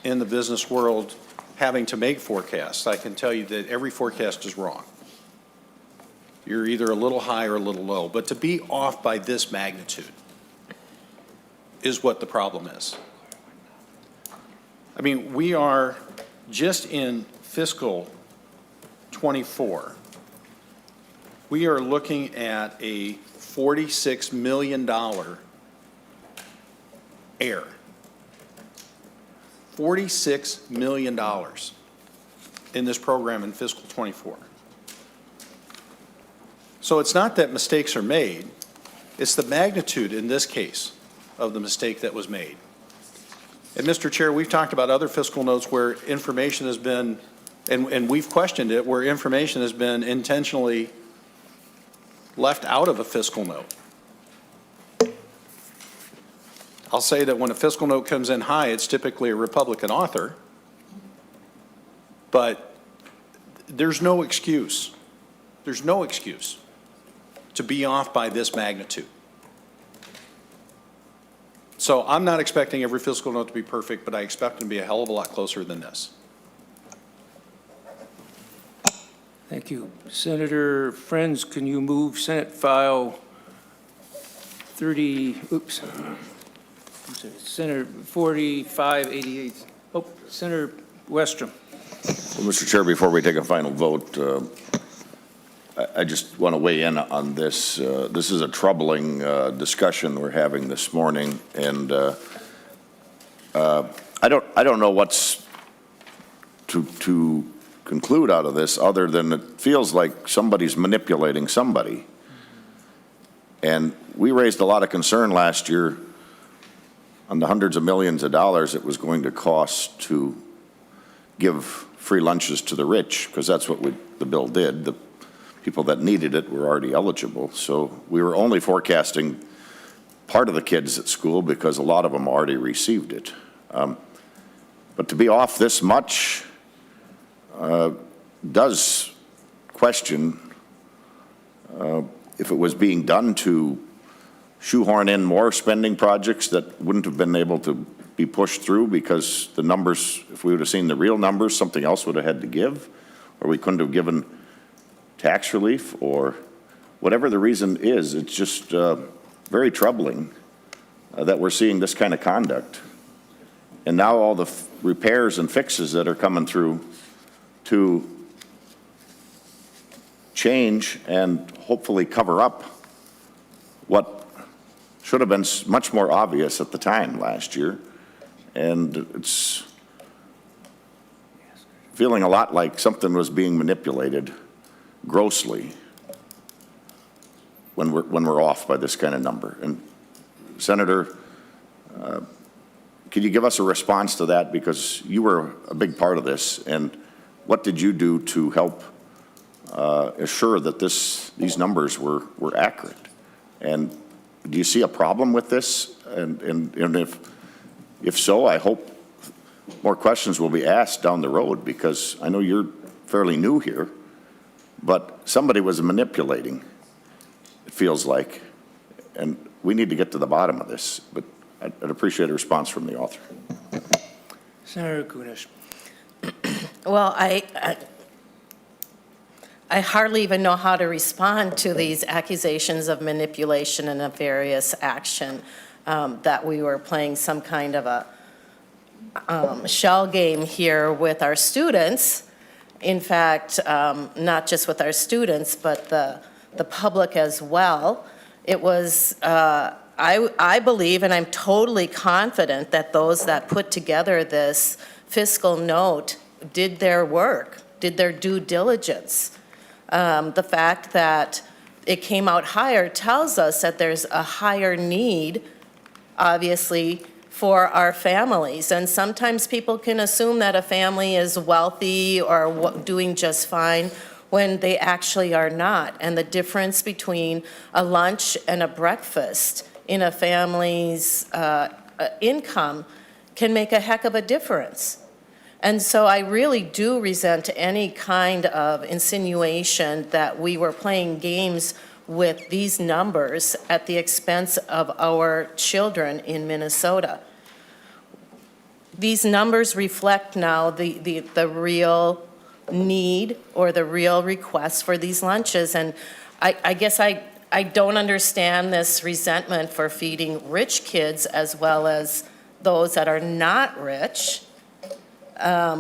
in the business world, having to make forecasts, I can tell you that every forecast is wrong. You're either a little high or a little low, but to be off by this magnitude is what the problem is. I mean, we are just in fiscal '24, we are looking at a $46 million error. $46 million in this program in fiscal '24. So it's not that mistakes are made, it's the magnitude in this case of the mistake that was made. And Mr. Chair, we've talked about other fiscal notes where information has been, and we've questioned it, where information has been intentionally left out of a fiscal note. I'll say that when a fiscal note comes in high, it's typically a Republican author, but there's no excuse. There's no excuse to be off by this magnitude. So I'm not expecting every fiscal note to be perfect, but I expect them to be a hell of a lot closer than this. Thank you. Senator Friends, can you move Senate File 4588? Oh, Senator Westrom. Well, Mr. Chair, before we take a final vote, I just want to weigh in on this. This is a troubling discussion we're having this morning, and I don't know what's to conclude out of this other than it feels like somebody's manipulating somebody. And we raised a lot of concern last year on the hundreds of millions of dollars it was going to cost to give free lunches to the rich, because that's what the bill did. The people that needed it were already eligible. So we were only forecasting part of the kids at school because a lot of them already received it. But to be off this much does question if it was being done to shoehorn in more spending projects that wouldn't have been able to be pushed through because the numbers, if we would have seen the real numbers, something else would have had to give, or we couldn't have given tax relief, or whatever the reason is. It's just very troubling that we're seeing this kind of conduct. And now all the repairs and fixes that are coming through to change and hopefully cover up what should have been much more obvious at the time last year. And it's feeling a lot like something was being manipulated grossly when we're off by this kind of number. And Senator, could you give us a response to that, because you were a big part of this, and what did you do to help assure that these numbers were accurate? And do you see a problem with this? And if so, I hope more questions will be asked down the road, because I know you're fairly new here, but somebody was manipulating, it feels like, and we need to get to the bottom of this. But I'd appreciate a response from the author. Senator Kunesh. Well, I hardly even know how to respond to these accusations of manipulation and nefarious action, that we were playing some kind of a shell game here with our students. In fact, not just with our students, but the public as well. It was, I believe, and I'm totally confident that those that put together this fiscal note did their work, did their due diligence. The fact that it came out higher tells us that there's a higher need, obviously, for our families. And sometimes people can assume that a family is wealthy or doing just fine when they actually are not. And the difference between a lunch and a breakfast in a family's income can make a heck of a difference. And so I really do resent any kind of insinuation that we were playing games with these numbers at the expense of our children in Minnesota. These numbers reflect now the real need or the real request for these lunches. And I guess I don't understand this resentment for feeding rich kids as well as those that are not rich.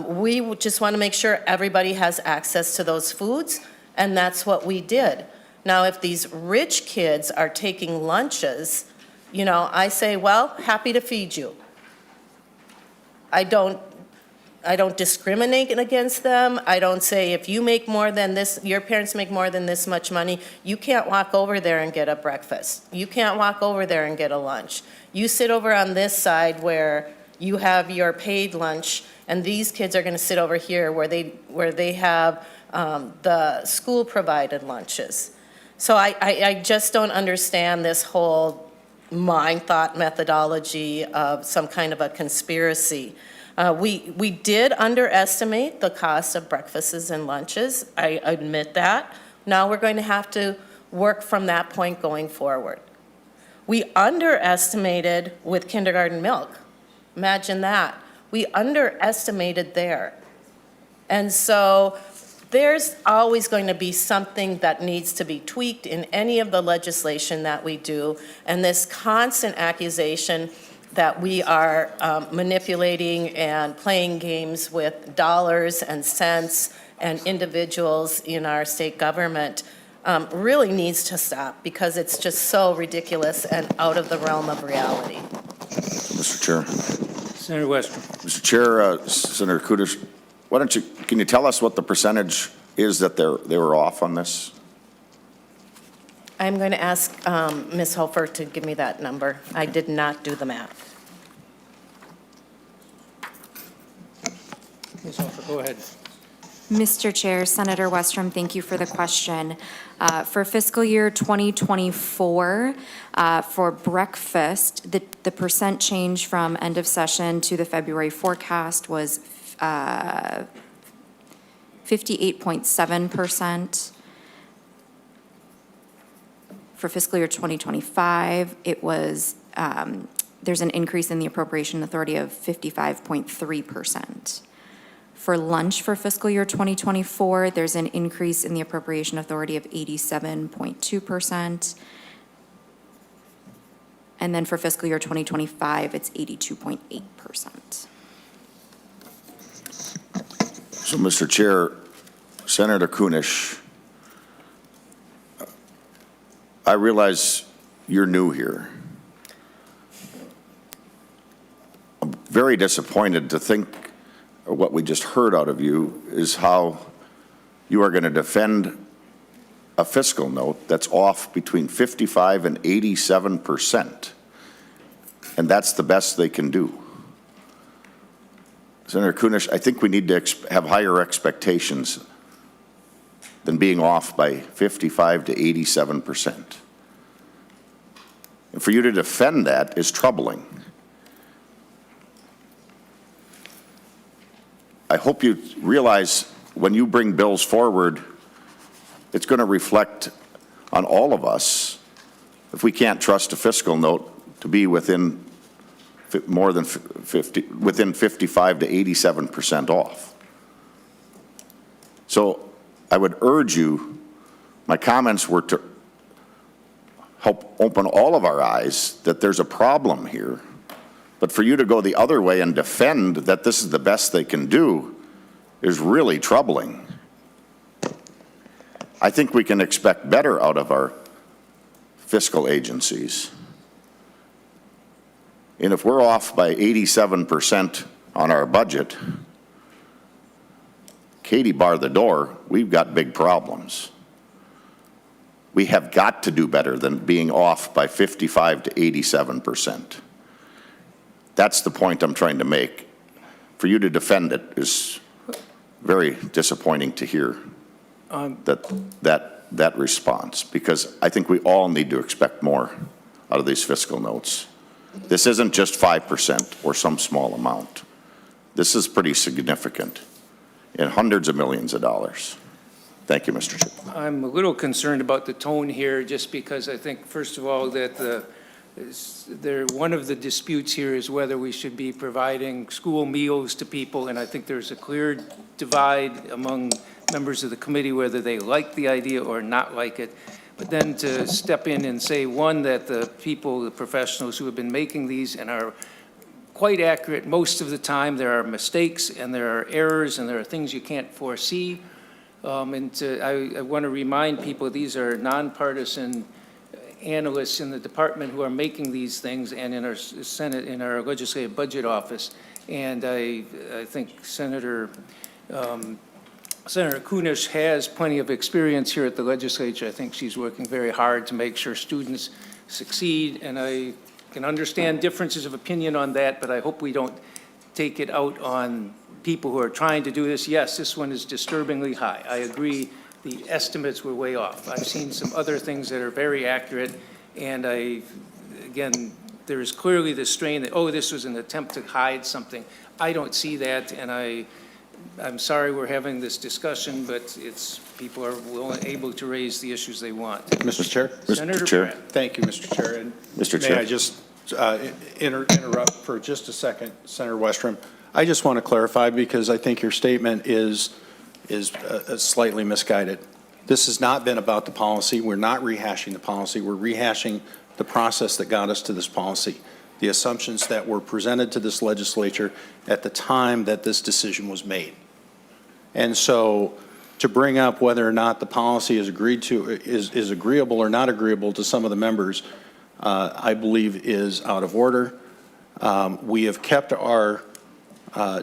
We just want to make sure everybody has access to those foods, and that's what we did. Now, if these rich kids are taking lunches, you know, I say, well, happy to feed you. I don't discriminate against them. I don't say if you make more than this, your parents make more than this much money, you can't walk over there and get a breakfast. You can't walk over there and get a lunch. You sit over on this side where you have your paid lunch, and these kids are going to sit over here where they have the school-provided lunches. So I just don't understand this whole mind thought methodology of some kind of a conspiracy. We did underestimate the cost of breakfasts and lunches. I admit that. Now we're going to have to work from that point going forward. We underestimated with kindergarten milk. Imagine that. We underestimated there. And so there's always going to be something that needs to be tweaked in any of the legislation that we do. And this constant accusation that we are manipulating and playing games with dollars and cents and individuals in our state government really needs to stop, because it's just so ridiculous and out of the realm of reality. Mr. Chair. Senator Westrom. Mr. Chair, Senator Kunesh, can you tell us what the percentage is that they were off on this? I'm going to ask Ms. Hofer to give me that number. I did not do the math. Ms. Hofer, go ahead. Mr. Chair, Senator Westrom, thank you for the question. For fiscal year 2024, for breakfast, the percent change from end of session to the February forecast was 58.7%. For fiscal year 2025, it was, there's an increase in the appropriation authority of 55.3%. For lunch for fiscal year 2024, there's an increase in the appropriation authority of 87.2%. And then for fiscal year 2025, it's 82.8%. So, Mr. Chair, Senator Kunesh, I realize you're new here. I'm very disappointed to think what we just heard out of you is how you are going to defend a fiscal note that's off between 55 and 87%. And that's the best they can do. Senator Kunesh, I think we need to have higher expectations than being off by 55 to 87%. And for you to defend that is troubling. I hope you realize when you bring bills forward, it's going to reflect on all of us if we can't trust a fiscal note to be within more than 55 to 87% off. So I would urge you, my comments were to help open all of our eyes that there's a problem here. But for you to go the other way and defend that this is the best they can do is really troubling. I think we can expect better out of our fiscal agencies. And if we're off by 87% on our budget, Katie bar the door, we've got big problems. we have got to do better than being off by 55 to 87%. That's the point I'm trying to make. For you to defend it is very disappointing to hear that response, because I think we all need to expect more out of these fiscal notes. This isn't just 5% or some small amount. This is pretty significant in hundreds of millions of dollars. Thank you, Mr. Chair. I'm a little concerned about the tone here, just because I think, first of all, that one of the disputes here is whether we should be providing school meals to people, and I think there's a clear divide among members of the committee whether they like the idea or not like it. But then to step in and say, one, that the people, the professionals who have been making these and are quite accurate most of the time, there are mistakes and there are errors and there are things you can't foresee. I want to remind people these are nonpartisan analysts in the department who are making these things, and in our Senate, in our legislative budget office. And I think Senator Kunesh has plenty of experience here at the legislature. I think she's working very hard to make sure students succeed, and I can understand differences of opinion on that, but I hope we don't take it out on people who are trying to do this. Yes, this one is disturbingly high. I agree the estimates were way off. I've seen some other things that are very accurate, and again, there is clearly the strain that, oh, this was an attempt to hide something. I don't see that, and I'm sorry we're having this discussion, but people are able to raise the issues they want. Mr. Chair? Senator Chair. Pratt. Thank you, Mr. Chair. And Mr. may Chair. I just interrupt for just a second, Senator Westrom? I just want to clarify, because I think your statement is slightly misguided. This has not been about the policy. We're not rehashing the policy. We're rehashing the process that got us to this policy, the assumptions that were presented to this legislature at the time that this decision was made. And so to bring up whether or not the policy is is agreeable or not agreeable to some of the members, I believe is out of order. We have kept our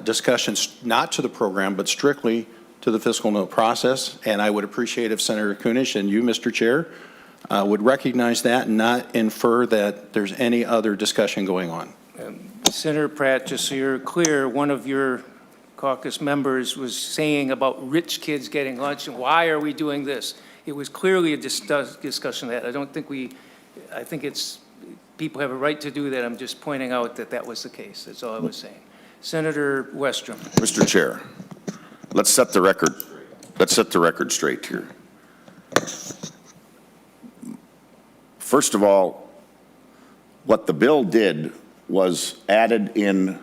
discussions not to the program, but strictly to the fiscal note process, and I would appreciate if Senator Kunesh and you, Mr. Chair, would recognize that and not infer that there's any other discussion going on. Senator Pratt, just so you're clear, one of your caucus members was saying about rich kids getting lunch, and why are we doing this? It was clearly a discussion of that. I think people have a right to do that. I'm just pointing out that that was the case. That's all I was saying. Senator Westrom. Mr. Chair, let's set the record straight here. First of all, what the bill did was added in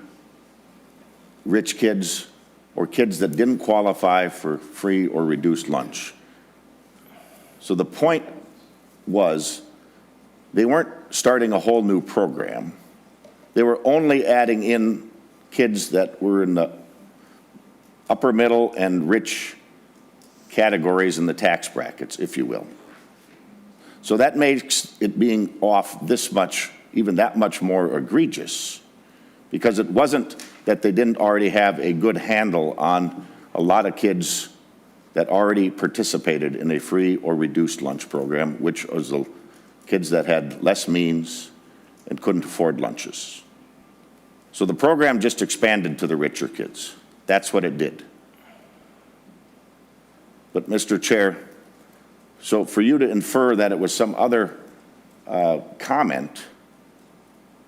rich kids or kids that didn't qualify for free or reduced lunch. So the point was they weren't starting a whole new program. They were only adding in kids that were in the upper middle and rich categories in the tax brackets, if you will. So that makes it being off this much, even that much more egregious, because it wasn't that they didn't already have a good handle on a lot of kids that already participated in a free or reduced lunch program, which was the kids that had less means and couldn't afford lunches. So the program just expanded to the richer kids. That's what it did. But Mr. Chair, so for you to infer that it was some other comment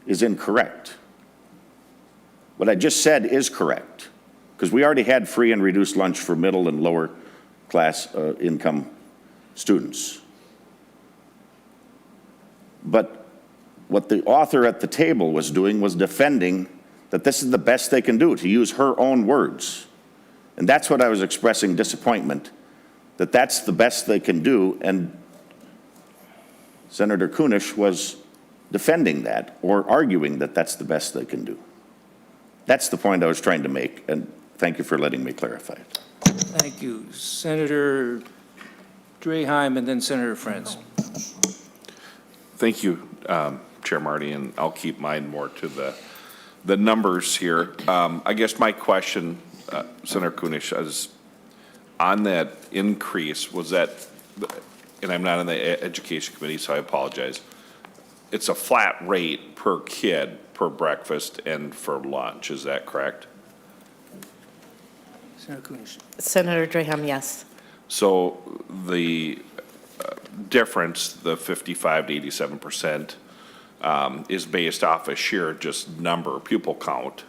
is incorrect. What I just said is correct, because we already had free and reduced lunch for middle and lower class income students. But what the author at the table was doing was defending that this is the best they can do, to use her own words. And that's what I was expressing disappointment, that that's the best they can do, and Senator Kunesh was defending that or arguing that that's the best they can do. That's the point I was trying to make, and thank you for letting me clarify it. Thank you. Senator Draheim and then Senator Friends. Thank you, Chair Marty, and I'll keep mine more to the numbers here. I guess my question, Senator Kunesh, is on that increase, was that and I'm not on the education committee, so I apologize. It's a flat rate per kid, per breakfast and for lunch, is that correct? Senator Kunesh. Senator Draham, yes. So the difference, the 55 to 87%, is based off a sheer just number, pupil count,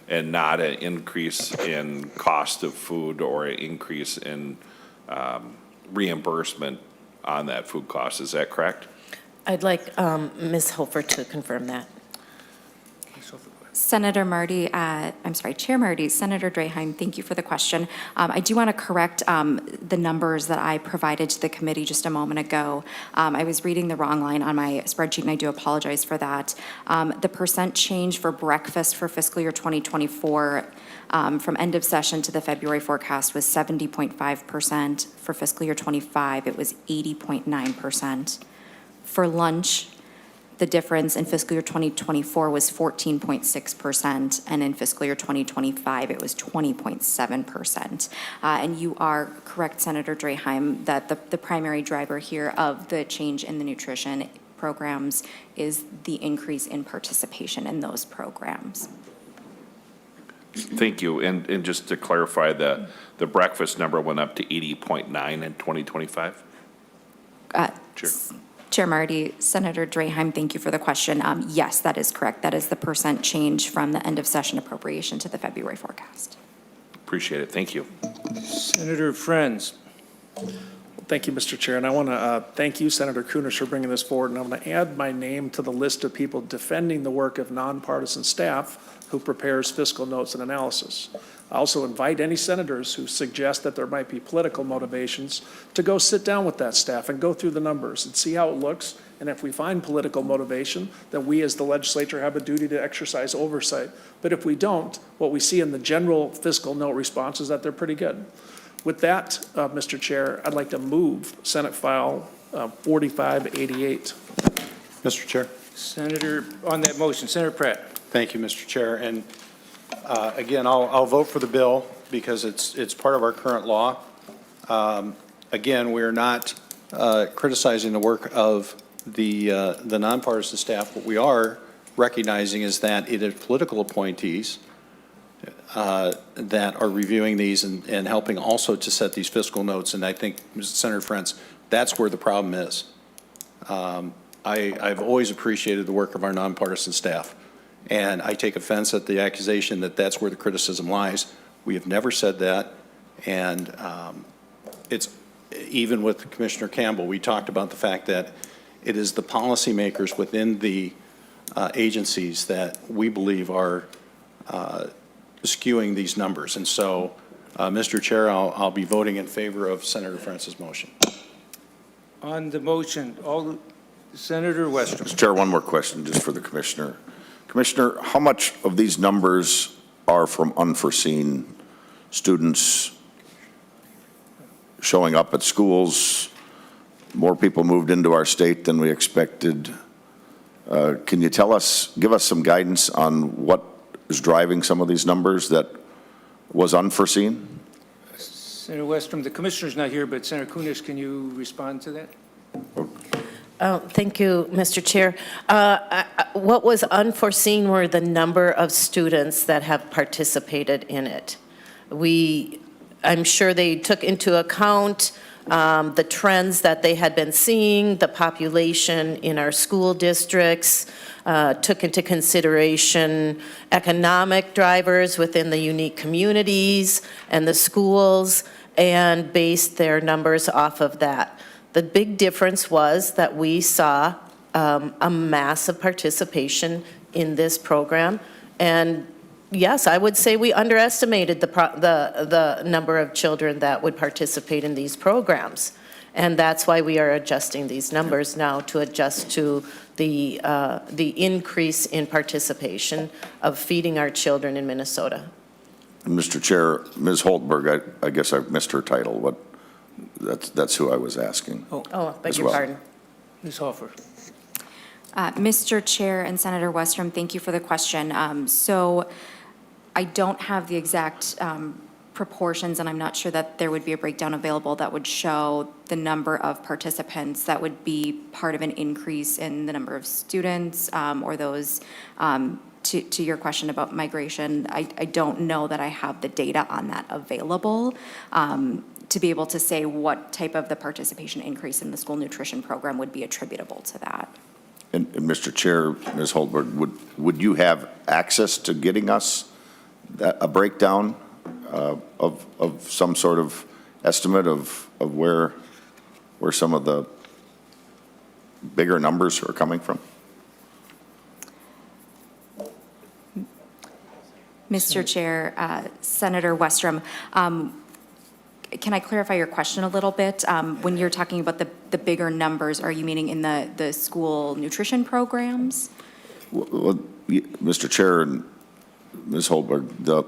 and not an increase in cost of food or an increase in reimbursement on that food cost. Is that correct? I'd like Ms. Hofer to confirm that. Senator Marty, Chair Marty, Senator Draheim, thank you for the question. I do want to correct the numbers that I provided to the committee just a moment ago. I was reading the wrong line on my spreadsheet, and I do apologize for that. The percent change for breakfast for fiscal year 2024 from end of session to the February forecast was 70.5%. For fiscal year 25, it was 80.9%. For lunch, the difference in fiscal year 2024 was 14.6%, and in fiscal year 2025, it was 20.7%. And you are correct, Senator Draheim, that the primary driver here of the change in the nutrition programs is the increase in participation in those programs. Thank you. And just to clarify, the breakfast number went up to 80.9 in 2025? Sure. Chair Marty, Senator Draheim, thank you for the question. Yes, that is correct. That is the percent change from the end of session appropriation to the February forecast. Appreciate it. Thank you. Senator Friends. Thank you, Mr. Chair, and I want to thank you, Senator Kunesh, for bringing this forward, and I'm going to add my name to the list of people defending the work of nonpartisan staff who prepares fiscal notes and analysis. I also invite any senators who suggest that there might be political motivations to go sit down with that staff and go through the numbers and see how it looks. And if we find political motivation, then we as the legislature have a duty to exercise oversight. But if we don't, what we see in the general fiscal note response is that they're pretty good. With that, Mr. Chair, I'd like to move Senate File 4588. Mr. Chair. Senator, on that motion, Senator Pratt. Thank you, Mr. Chair. And again, I'll vote for the bill because it's part of our current law. Again, we're not criticizing the work of the nonpartisan staff. What we are recognizing is that it is political appointees that are reviewing these and helping also to set these fiscal notes. And I think, Senator Friends, that's where the problem is. I've always appreciated the work of our nonpartisan staff. And I take offense at the accusation that that's where the criticism lies. We have never said that. And it's even with Commissioner Campbell, we talked about the fact that it is the policymakers within the agencies that we believe are skewing these numbers. And so, Mr. Chair, I'll be voting in favor of Senator Francis' motion. On the motion, Senator Westrom. Mr. Chair, one more question just for the Commissioner. Commissioner, how much of these numbers are from unforeseen students showing up at schools? More people moved into our state than we expected. Can you give us some guidance on what is driving some of these numbers that was unforeseen? Senator Westrom, the commissioner's not here, but Senator Kunesh, can you respond to that? Thank you, Mr. Chair. What was unforeseen were the number of students that have participated in it. I'm sure they took into account the trends that they had been seeing, the population in our school districts, took into consideration economic drivers within the unique communities and the schools, and based their numbers off of that. The big difference was that we saw a massive participation in this program. And yes, I would say we underestimated the number of children that would participate in these programs. And that's why we are adjusting these numbers now to adjust to the increase in participation of feeding our children in Minnesota. Mr. Chair, Ms. Holtberg, I guess I missed her title. That's who I was asking. Oh, beg As your well. pardon. Ms. Hofer. Mr. Chair and Senator Westrom, thank you for the question. So I don't have the exact proportions, and I'm not sure that there would be a breakdown available that would show the number of participants that would be part of an increase in the number of students, or those, to your question about migration, I don't know that I have the data on that available, to be able to say what type of the participation increase in the school nutrition program would be attributable to that. And Mr. Chair, Ms. Holberg, would you have access to getting us a breakdown of some sort of estimate of where some of the bigger numbers are coming from? Mr. Chair, Senator Westrom, can I clarify your question a little bit? When you're talking about the bigger numbers, are you meaning in the school nutrition programs? Well, Mr. Chair and Ms. Holberg,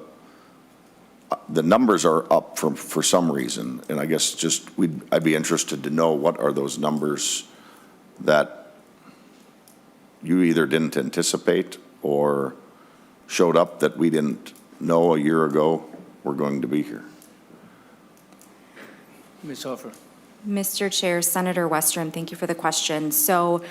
the numbers are up for some reason, and I guess just I'd be interested to know what are those numbers that you either didn't anticipate or showed up that we didn't know a year ago were going to be here. Ms. Hoffer. Mr. Chair, Senator Westrom, thank you for the question. So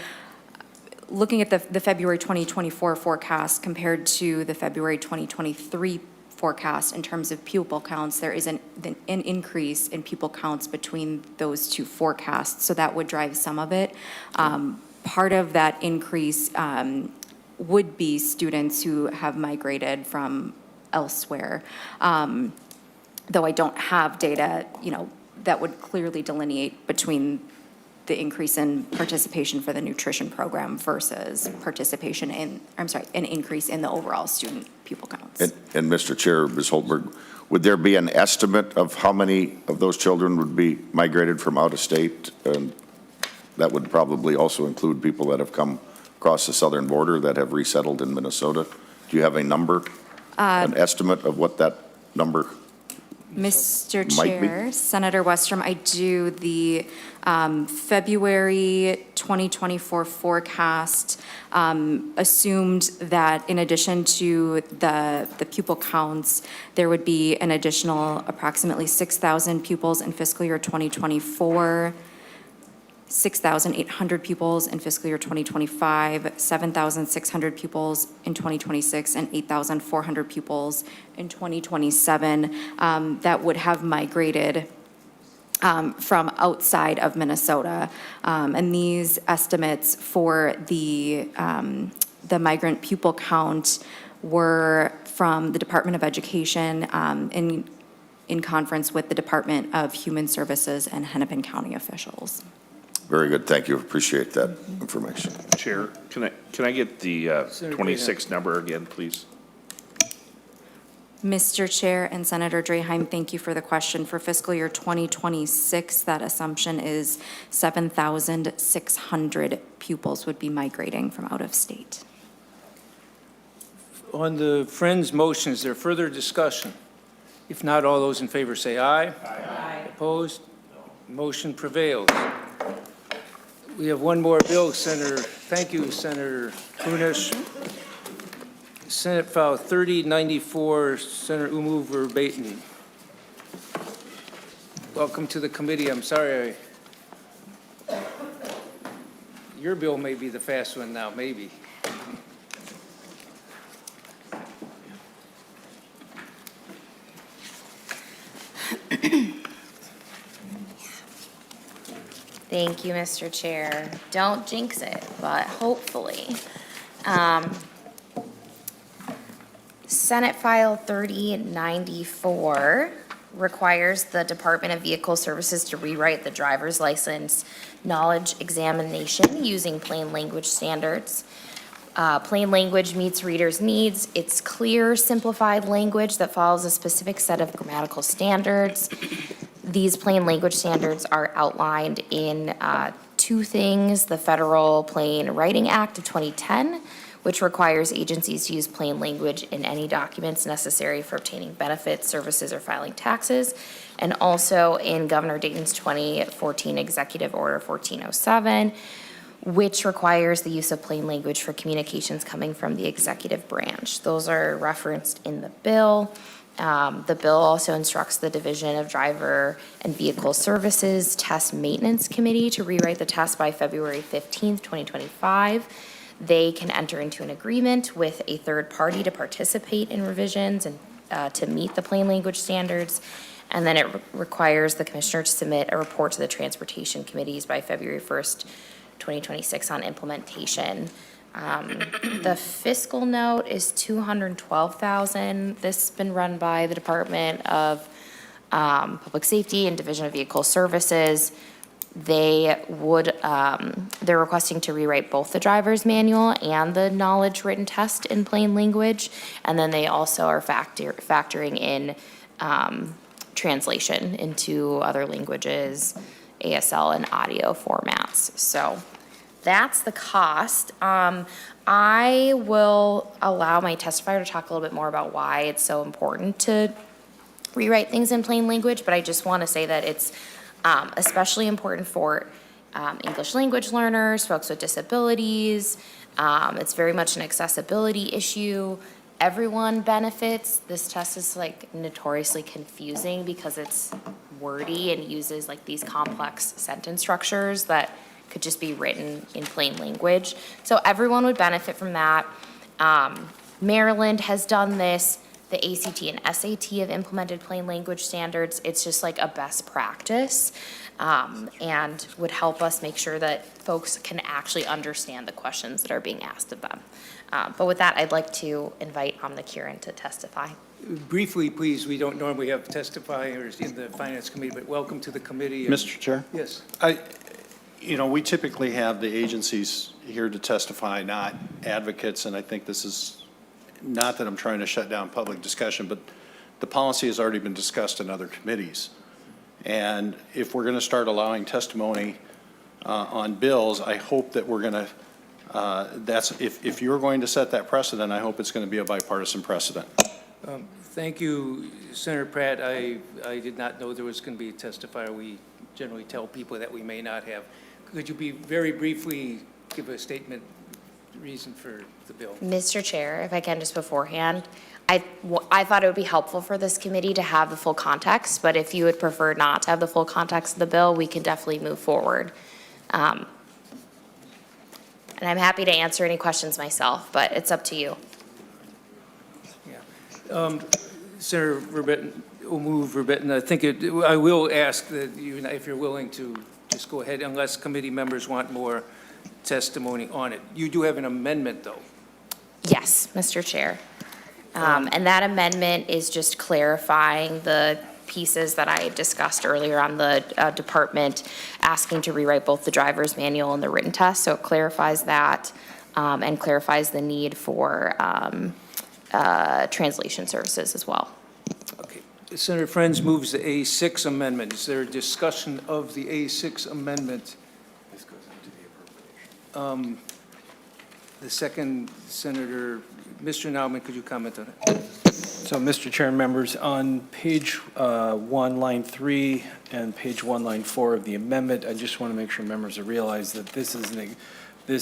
looking at the February 2024 forecast compared to the February 2023 forecast in terms of pupil counts, there is an increase in pupil counts between those two forecasts, so that would drive some of it. Part of that increase would be students who have migrated from elsewhere. Though I don't have data, that would clearly delineate between the increase in participation for the nutrition program versus participation an increase in the overall student pupil counts. And Mr. Chair, Ms. Holberg, would there be an estimate of how many of those children would be migrated from out of state? And that would probably also include people that have come across the southern border that have resettled in Minnesota. Do you have a number, an estimate of what that number Mr. might be? Chair, Senator Westrom, I do the February 2024 forecast assumed that in addition to the pupil counts, there would be an additional approximately 6,000 pupils in fiscal year 2024, 6,800 pupils in fiscal year 2025, 7,600 pupils in 2026, and 8,400 pupils in 2027 that would have migrated from outside of Minnesota. And these estimates for the migrant pupil count were from the Department of Education in conference with the Department of Human Services and Hennepin County officials. Very good, thank you, appreciate that information. Chair, can I get the 26 number again, please? Mr. Chair and Senator Draheim, thank you for the question. For fiscal year 2026, that assumption is 7,600 pupils would be migrating from out of state. On the Friends motion, is there further discussion? If not, all those in favor say aye. Aye. Opposed? Motion prevails. We have one more bill, Senator. Thank you, Senator Kunesh. Senate File 3094, Senator Oumou Verbeten. Welcome to the committee. I'm sorry. Your bill may be the fast one now, maybe. Thank you, Mr. Chair. Don't jinx it, but hopefully. Senate File 3094 requires the Department of Vehicle Services to rewrite the driver's license knowledge examination using plain language standards. Plain language meets readers' needs. It's clear, simplified language that follows a specific set of grammatical standards. These plain language standards are outlined in two things: the Federal Plain Writing Act of 2010, which requires agencies to use plain language in any documents necessary for obtaining benefits, services, or filing taxes, and also in Governor Dayton's 2014 Executive Order 1407, which requires the use of plain language for communications coming from the executive branch. Those are referenced in the bill. The bill also instructs the Division of Driver and Vehicle Services Test Maintenance Committee to rewrite the test by February 15th, 2025. They can enter into an agreement with a third party to participate in revisions and to meet the plain language standards. And then it requires the commissioner to submit a report to the transportation committees by February 1st, 2026 on implementation. The fiscal note is $212,000. This has been run by the Department of Public Safety and Division of Vehicle Services. They're requesting to rewrite both the driver's manual and the knowledge written test in plain language. And then they also are factoring in translation into other languages, ASL and audio formats. So that's the cost. I will allow my testifier to talk a little bit more about why it's so important to rewrite things in plain language, but I just want to say that it's especially important for English language learners, folks with disabilities. It's very much an accessibility issue. Everyone benefits. This test is like notoriously confusing because it's wordy and uses like these complex sentence structures that could just be written in plain language. So everyone would benefit from that. Maryland has done this. The ACT and SAT have implemented plain language standards. It's just like a best practice and would help us make sure that folks can actually understand the questions that are being asked of them. But with that, I'd like to invite Kunesh to testify. Briefly, please, we don't normally have testifiers in the Finance Committee, but welcome to the committee. Mr. Chair? Yes. We typically have the agencies here to testify, not advocates, and I think this is, not that I'm trying to shut down public discussion, but the policy has already been discussed in other committees. And if we're going to start allowing testimony on bills, I hope that we're going to, if you're going to set that precedent, I hope it's going to be a bipartisan precedent. Thank you, Senator Pratt. I did not know there was going to be a testifier. We generally tell people that we may not have. Could you be very briefly give a statement, reason for the bill? Mr. Chair, if I can just beforehand, I thought it would be helpful for this committee to have the full context, but if you would prefer not to have the full context of the bill, we can definitely move forward. And I'm happy to answer any questions myself, but it's up to you. Yeah. Senator Verbeten, Oumou Verbeten, I will ask that you, if you're willing to just go ahead, unless committee members want more testimony on it. You do have an amendment, though. Yes, Mr. Chair. And that amendment is just clarifying the pieces that I discussed earlier on the department asking to rewrite both the driver's manual and the written test. So it clarifies that and clarifies the need for translation services as well. Okay. Senator Friends moves the A6 amendment. Is there a discussion of the A6 amendment? This goes into the appropriation. The second, Senator, Mr. Naumann, could you comment on it? So, Mr. Chair and members, on page 1, line 3, and page 1, line 4 of the amendment, I just want to make sure members realize that this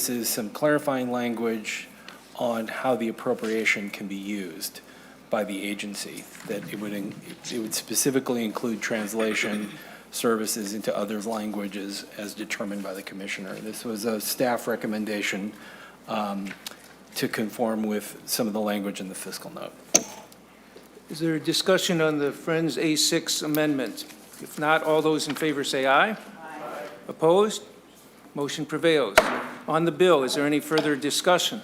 is some clarifying language on how the appropriation can be used by the agency, that it would specifically include translation services into other languages as determined by the commissioner. This was a staff recommendation to conform with some of the language in the fiscal note. Is there a discussion on the Friends A6 amendment? If not, all those in favor say aye. Aye. Opposed? Motion prevails. On the bill, is there any further discussion?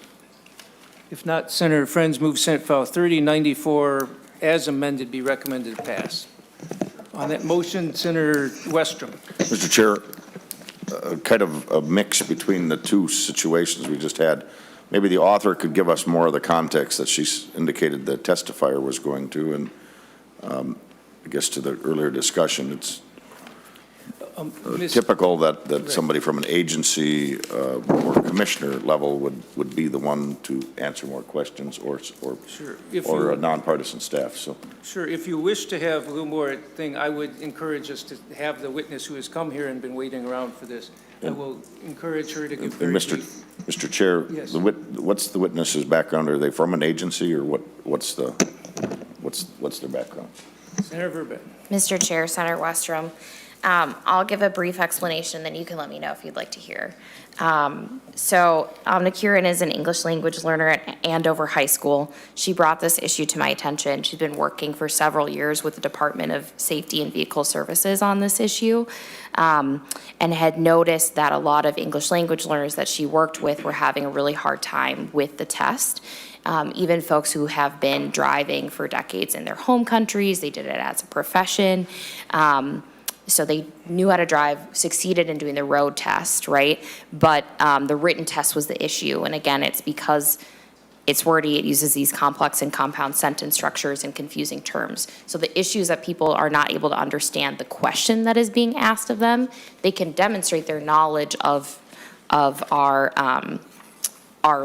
If not, Senator Friends moves Senate File 3094 as amended be recommended to pass. On that motion, Senator Westrom. Mr. Chair, kind of a mix between the two situations we just had. Maybe the author could give us more of the context that she's indicated the testifier was going to, and I guess to the earlier discussion, it's typical that somebody from an agency or commissioner level would be the one to answer more questions, or Sure. or a nonpartisan staff. So Sure. If you wish to have a little more thing, I would encourage us to have the witness who has come here and been waiting around for this. I will encourage her to give very brief. Mr. Chair, Yes. what's the witness's background? Are they from an agency, or what's the? what's their background? Senator Verbeten. Mr. Chair, Senator Westrom, I'll give a brief explanation, then you can let me know if you'd like to hear. So Kieran is an English language learner at Andover High School. She brought this issue to my attention. She's been working for several years with the Department of Safety and Vehicle Services on this issue, and had noticed that a lot of English language learners that she worked with were having a really hard time with the test. Even folks who have been driving for decades in their home countries, they did it as a profession. So they knew how to drive, succeeded in doing the road test, right? But the written test was the issue. And again, it's because it's wordy, it uses these complex and compound sentence structures and confusing terms. So the issue is that people are not able to understand the question that is being asked of them. They can demonstrate their knowledge of our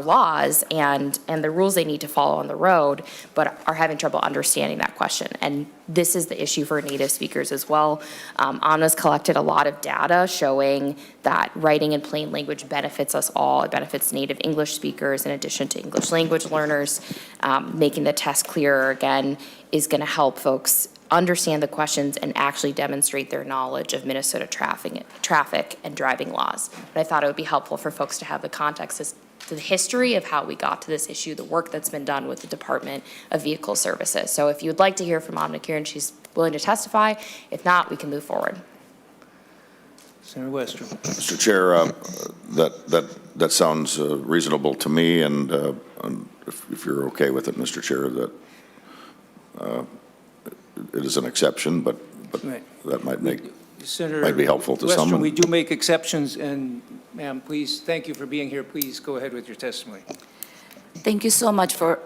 laws and the rules they need to follow on the road, but are having trouble understanding that question. And this is the issue for native speakers as well. Anna's collected a lot of data showing that writing in plain language benefits us all. It benefits native English speakers in addition to English language learners. Making the test clearer, again, is going to help folks understand the questions and actually demonstrate their knowledge of Minnesota traffic and driving laws. But I thought it would be helpful for folks to have the context as to the history of how we got to this issue, the work that's been done with the Department of Vehicle Services. So if you'd like to hear from Kieran, she's willing to testify. If not, we can move forward. Senator Westrom. Mr. Chair, that sounds reasonable to me, and if you're okay with it, Mr. Chair, that it is an exception, but Right. that might Senator be helpful to Westrom, someone. we do make exceptions, and ma'am, please, thank you for being here. Please go ahead with your testimony. Thank you so much for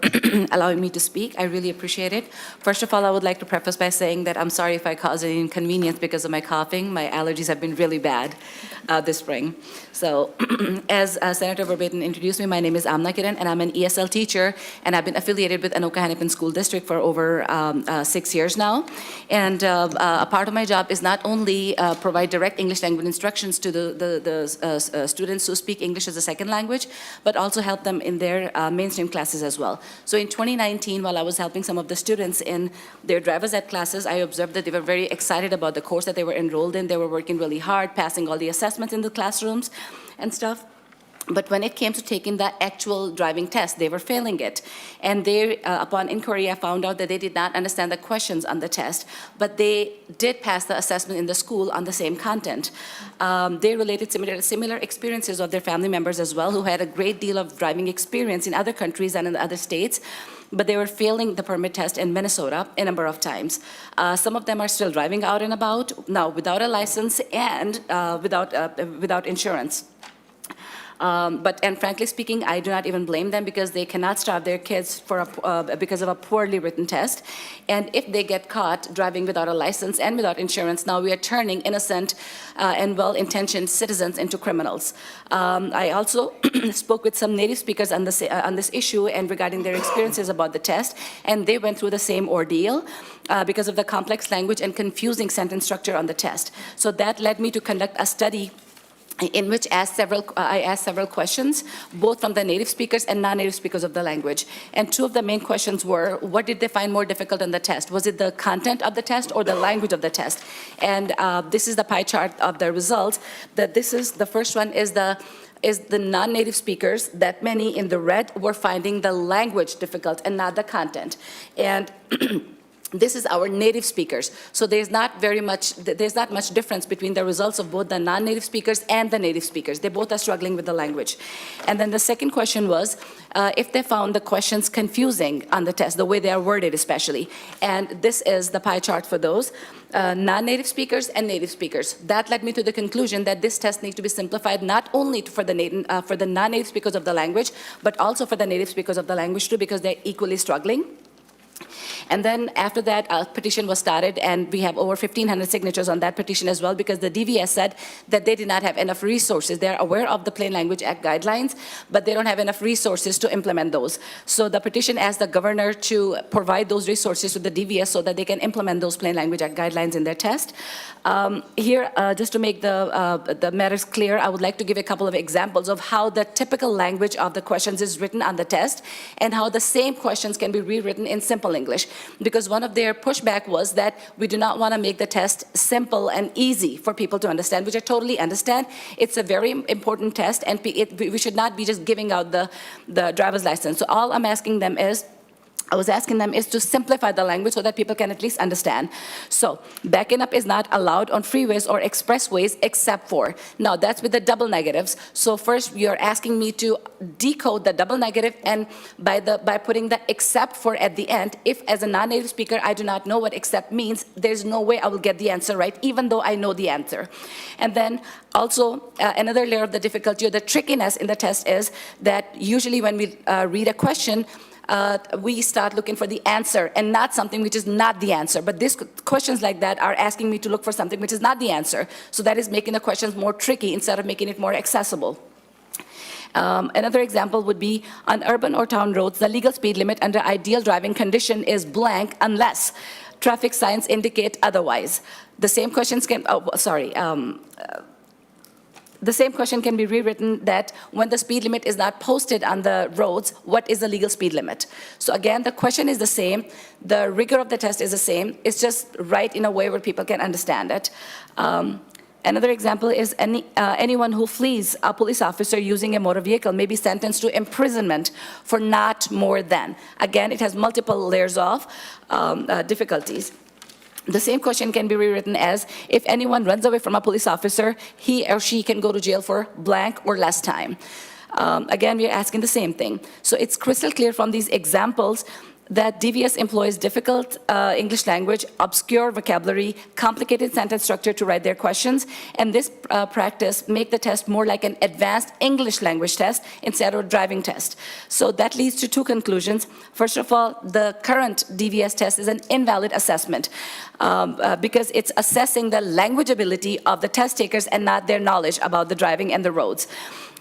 allowing me to speak. I really appreciate it. First of all, I would like to preface by saying that I'm sorry if I caused any inconvenience because of my coughing. My allergies have been really bad this spring. So as Senator Verbeten introduced me, my name is Kieran, and I'm an ESL teacher, and I've been affiliated with Anoka-Hennepin School District for over 6 years now. And a part of my job is not only provide direct English language instructions to the students who speak English as a second language, but also help them in their mainstream classes as well. So in 2019, while I was helping some of the students in their driver's ed classes, I observed that they were very excited about the course that they were enrolled in. They were working really hard, passing all the assessments in the classrooms and stuff. But when it came to taking the actual driving test, they were failing it. And they, upon inquiry, I found out that they did not understand the questions on the test, but they did pass the assessment in the school on the same content. They related similar experiences of their family members as well, who had a great deal of driving experience in other countries and in other states, but they were failing the permit test in Minnesota a number of times. Some of them are still driving out and about, now without a license and without insurance. And frankly speaking, I do not even blame them because they cannot stop their kids because of a poorly written test. And if they get caught driving without a license and without insurance, now we are turning innocent and well-intentioned citizens into criminals. I also spoke with some native speakers on this issue and regarding their experiences about the test, and they went through the same ordeal because of the complex language and confusing sentence structure on the test. So that led me to conduct a study in which I asked several questions, both from the native speakers and non-native speakers of the language. And two of the main questions were, what did they find more difficult on the test? Was it the content of the test or the language of the test? And this is the pie chart of the results. The first one is the non-native speakers, that many in the red were finding the language difficult and not the content. And this is our native speakers. So there's not much difference between the results of both the non-native speakers and the native speakers. They both are struggling with the language. And then the second question was if they found the questions confusing on the test, the way they are worded especially. And this is the pie chart for those. Non-native speakers and native speakers. That led me to the conclusion that this test needs to be simplified not only for the non-native speakers of the language, but also for the native speakers of the language too, because they're equally struggling. And then after that, a petition was started, and we have over 1,500 signatures on that petition as well, because the DVS said that they did not have enough resources. They're aware of the Plain Language Act guidelines, but they don't have enough resources to implement those. So the petition asked the governor to provide those resources to the DVS so that they can implement those Plain Language Act guidelines in their test. Here, just to make the matters clear, I would like to give a couple of examples of how the typical language of the questions is written on the test, and how the same questions can be rewritten in simple English. English, because one of their pushback was that we do not want to make the test simple and easy for people to understand, which I totally understand. It's a very important test, and we should not be just giving out the driver's license. So all I'm asking them is, I was asking them is to simplify the language so that people can at least understand. So backing up is not allowed on freeways or expressways except for. Now that's with the double negatives. So first you're asking me to decode the double negative, and by putting the except for at the end, if as a non-native speaker I do not know what except means, there's no way I will get the answer right, even though I know the answer. And then also another layer of the difficulty or the trickiness in the test is that usually when we read a question, we start looking for the answer and not something which is not the answer. But these questions like that are asking me to look for something which is not the answer. So that is making the questions more tricky instead of making it more accessible. Another example would be on urban or town roads, the legal speed limit under ideal driving condition is blank unless traffic signs indicate otherwise. The same questions can, the same question can be rewritten that when the speed limit is not posted on the roads, what is the legal speed limit? So again, the question is the same, the rigor of the test is the same, it's just right in a way where people can understand it. Another example is anyone who flees a police officer using a motor vehicle may be sentenced to imprisonment for not more than. Again, it has multiple layers of difficulties. The same question can be rewritten as, if anyone runs away from a police officer, he or she can go to jail for blank or less time. Again, we are asking the same thing. So it's crystal clear from these examples that DVS employs difficult English language, obscure vocabulary, complicated sentence structure to write their questions, and this practice make the test more like an advanced English language test instead of a driving test. So that leads to two conclusions. First of all, the current DVS test is an invalid assessment because it's assessing the language ability of the test takers and not their knowledge about the driving and the roads.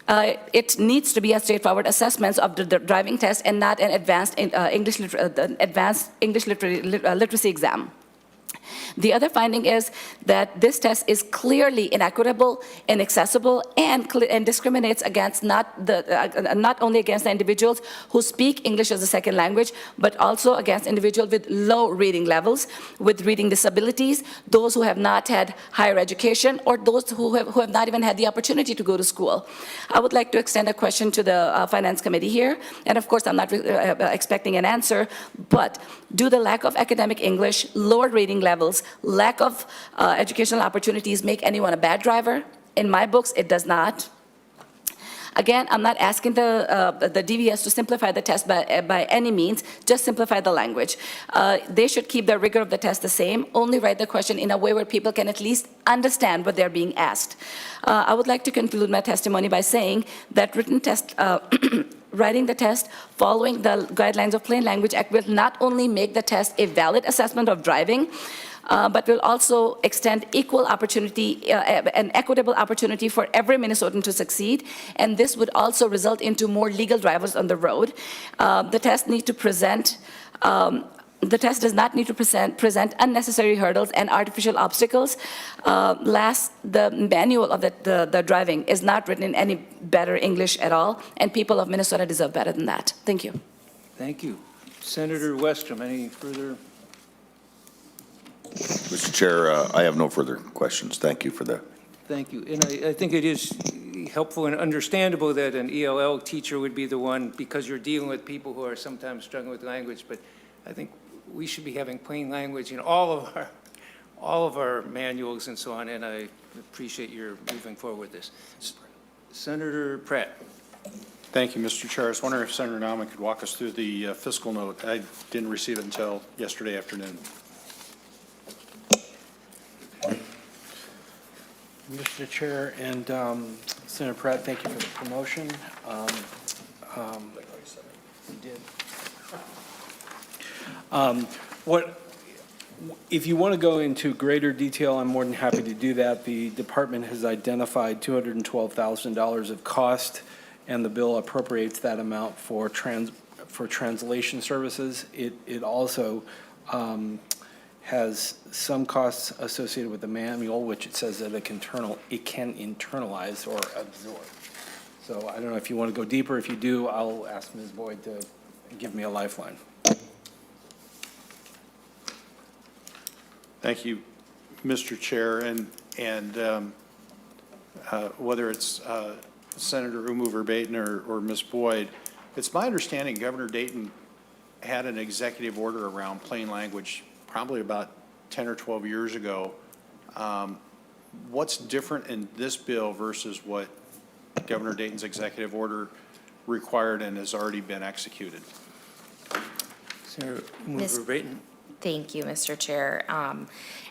It needs to be a straightforward assessment of the driving test and not an advanced English literacy exam. The other finding is that this test is clearly inequitable, inaccessible, and discriminates against not only against the individuals who speak English as a second language, but also against individuals with low reading levels, with reading disabilities, those who have not had higher education, or those who have not even had the opportunity to go to school. I would like to extend a question to the Finance Committee here, and of course I'm not expecting an answer, but do the lack of academic English, lower reading levels, lack of educational opportunities make anyone a bad driver? In my books, it does not. Again, I'm not asking the DVS to simplify the test by any means, just simplify the language. They should keep the rigor of the test the same, only write the question in a way where people can at least understand what they're being asked. I would like to conclude my testimony by saying that written test, writing the test following the guidelines of Plain Language Act will not only make the test a valid assessment of driving, but will also extend equal opportunity, an equitable opportunity for every Minnesotan to succeed, and this would also result into more legal drivers on the road. The test does not need to present unnecessary hurdles and artificial obstacles. Last, the manual of the driving is not written in any better English at all, and people of Minnesota deserve better than that. Thank you. Thank you. Senator Westrom, any further? Mr. Chair, I have no further questions. Thank you for that. Thank you. And I think it is helpful and understandable that an ELL teacher would be the one, because you're dealing with people who are sometimes struggling with language, but I think we should be having plain language in all of our manuals and so on, and I appreciate your moving forward with this. Senator Pratt. Thank you, Mr. Chair. I was wondering if Senator Nauman could walk us through the fiscal note. I didn't receive it until yesterday afternoon. Mr. Chair and Senator Pratt, thank you for the promotion. You did. If you want to go into greater detail, I'm more than happy to do that. The department has identified $212,000 of cost, and the bill appropriates that amount for translation services. It also has some costs associated with the manual, which it says that it can internalize or absorb. So I don't know if you want to go deeper. If you do, I'll ask Ms. Boyd to give me a lifeline. Thank you, Mr. Chair, and whether it's Senator Oumou Verbeten or Ms. Boyd, it's my understanding Governor Dayton had an executive order around plain language probably about 10 or 12 years ago. What's different in this bill versus what Governor Dayton's executive order required and has already been executed? Senator Oumou Miss- Verbeten. Thank you, Mr. Chair.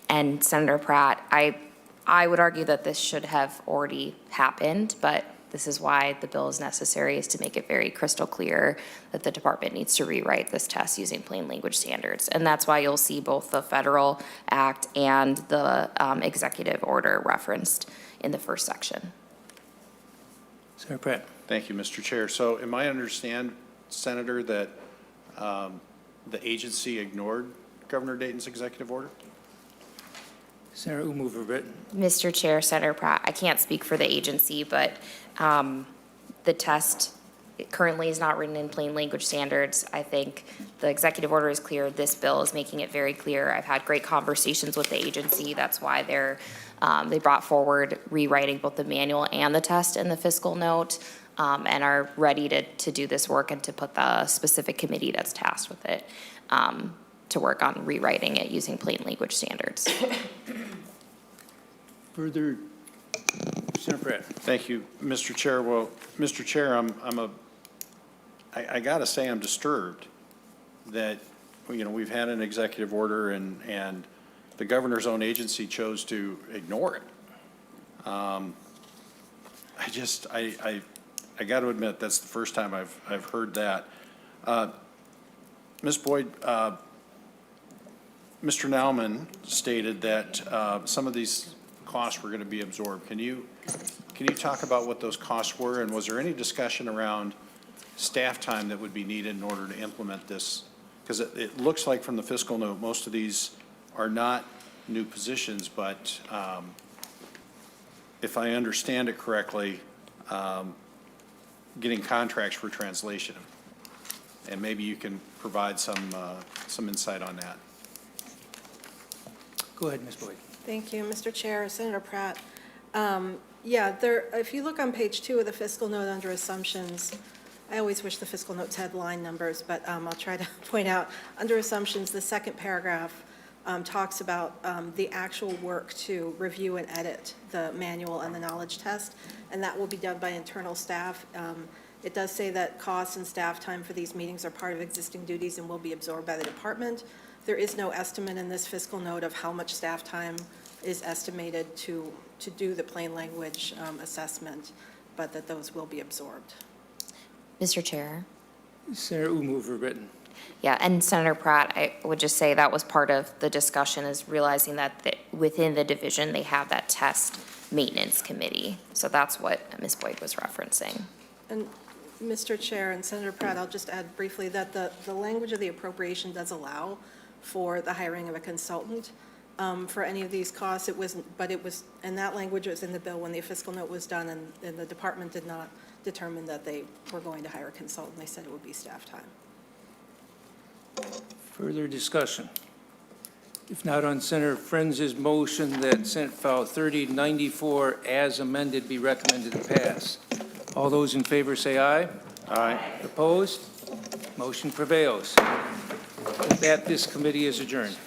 And Senator Pratt, I would argue that this should have already happened, but this is why the bill is necessary, is to make it very crystal clear that the department needs to rewrite this test using plain language standards. And that's why you'll see both the federal act and the executive order referenced in the first section. Senator Pratt. Thank you, Mr. Chair. So am I understand, Senator, that the agency ignored Governor Dayton's executive order? Senator Oumou Verbeten. Mr. Chair, Senator Pratt, I can't speak for the agency, but the test currently is not written in plain language standards. I think the executive order is clear. This bill is making it very clear. I've had great conversations with the agency. That's why they brought forward rewriting both the manual and the test in the fiscal note, and are ready to do this work and to put the specific committee that's tasked with it to work on rewriting it using plain language standards. Further, Senator Pratt. Thank you, Mr. Chair. Well, Mr. Chair, I gotta say I'm disturbed that, we've had an executive order and the governor's own agency chose to ignore it. I got to admit, that's the first time I've heard that. Ms. Boyd, Mr. Nauman stated that some of these costs were going to be absorbed. Can you talk about what those costs were, and was there any discussion around staff time that would be needed in order to implement this? Because it looks like from the fiscal note, most of these are not new positions, but if I understand it correctly, getting contracts for translation. And maybe you can provide some insight on that. Go ahead, Ms. Boyd. Thank you, Mr. Chair. Senator Pratt. If you look on page 2 of the fiscal note under assumptions, I always wish the fiscal notes had line numbers, but I'll try to point out, under assumptions, the second paragraph talks about the actual work to review and edit the manual and the knowledge test, and that will be done by internal staff. It does say that costs and staff time for these meetings are part of existing duties and will be absorbed by the department. There is no estimate in this fiscal note of how much staff time is estimated to do the plain language assessment, but that those will be absorbed. Mr. Chair. Senator Oumou Verbeten. Yeah, and Senator Pratt, I would just say that was part of the discussion, is realizing that within the division, they have that test maintenance committee. So that's what Ms. Boyd was referencing. And Mr. Chair and Senator Pratt, I'll just add briefly that the language of the appropriation does allow for the hiring of a consultant for any of these costs. And that language was in the bill when the fiscal note was done, and the department did not determine that they were going to hire a consultant. They said it would be staff time. Further discussion? If not, on Senator Friends' motion that Senate File 3094 as amended be recommended to pass. All those in favor say aye. Aye. Opposed? Motion prevails. With that, this committee is adjourned.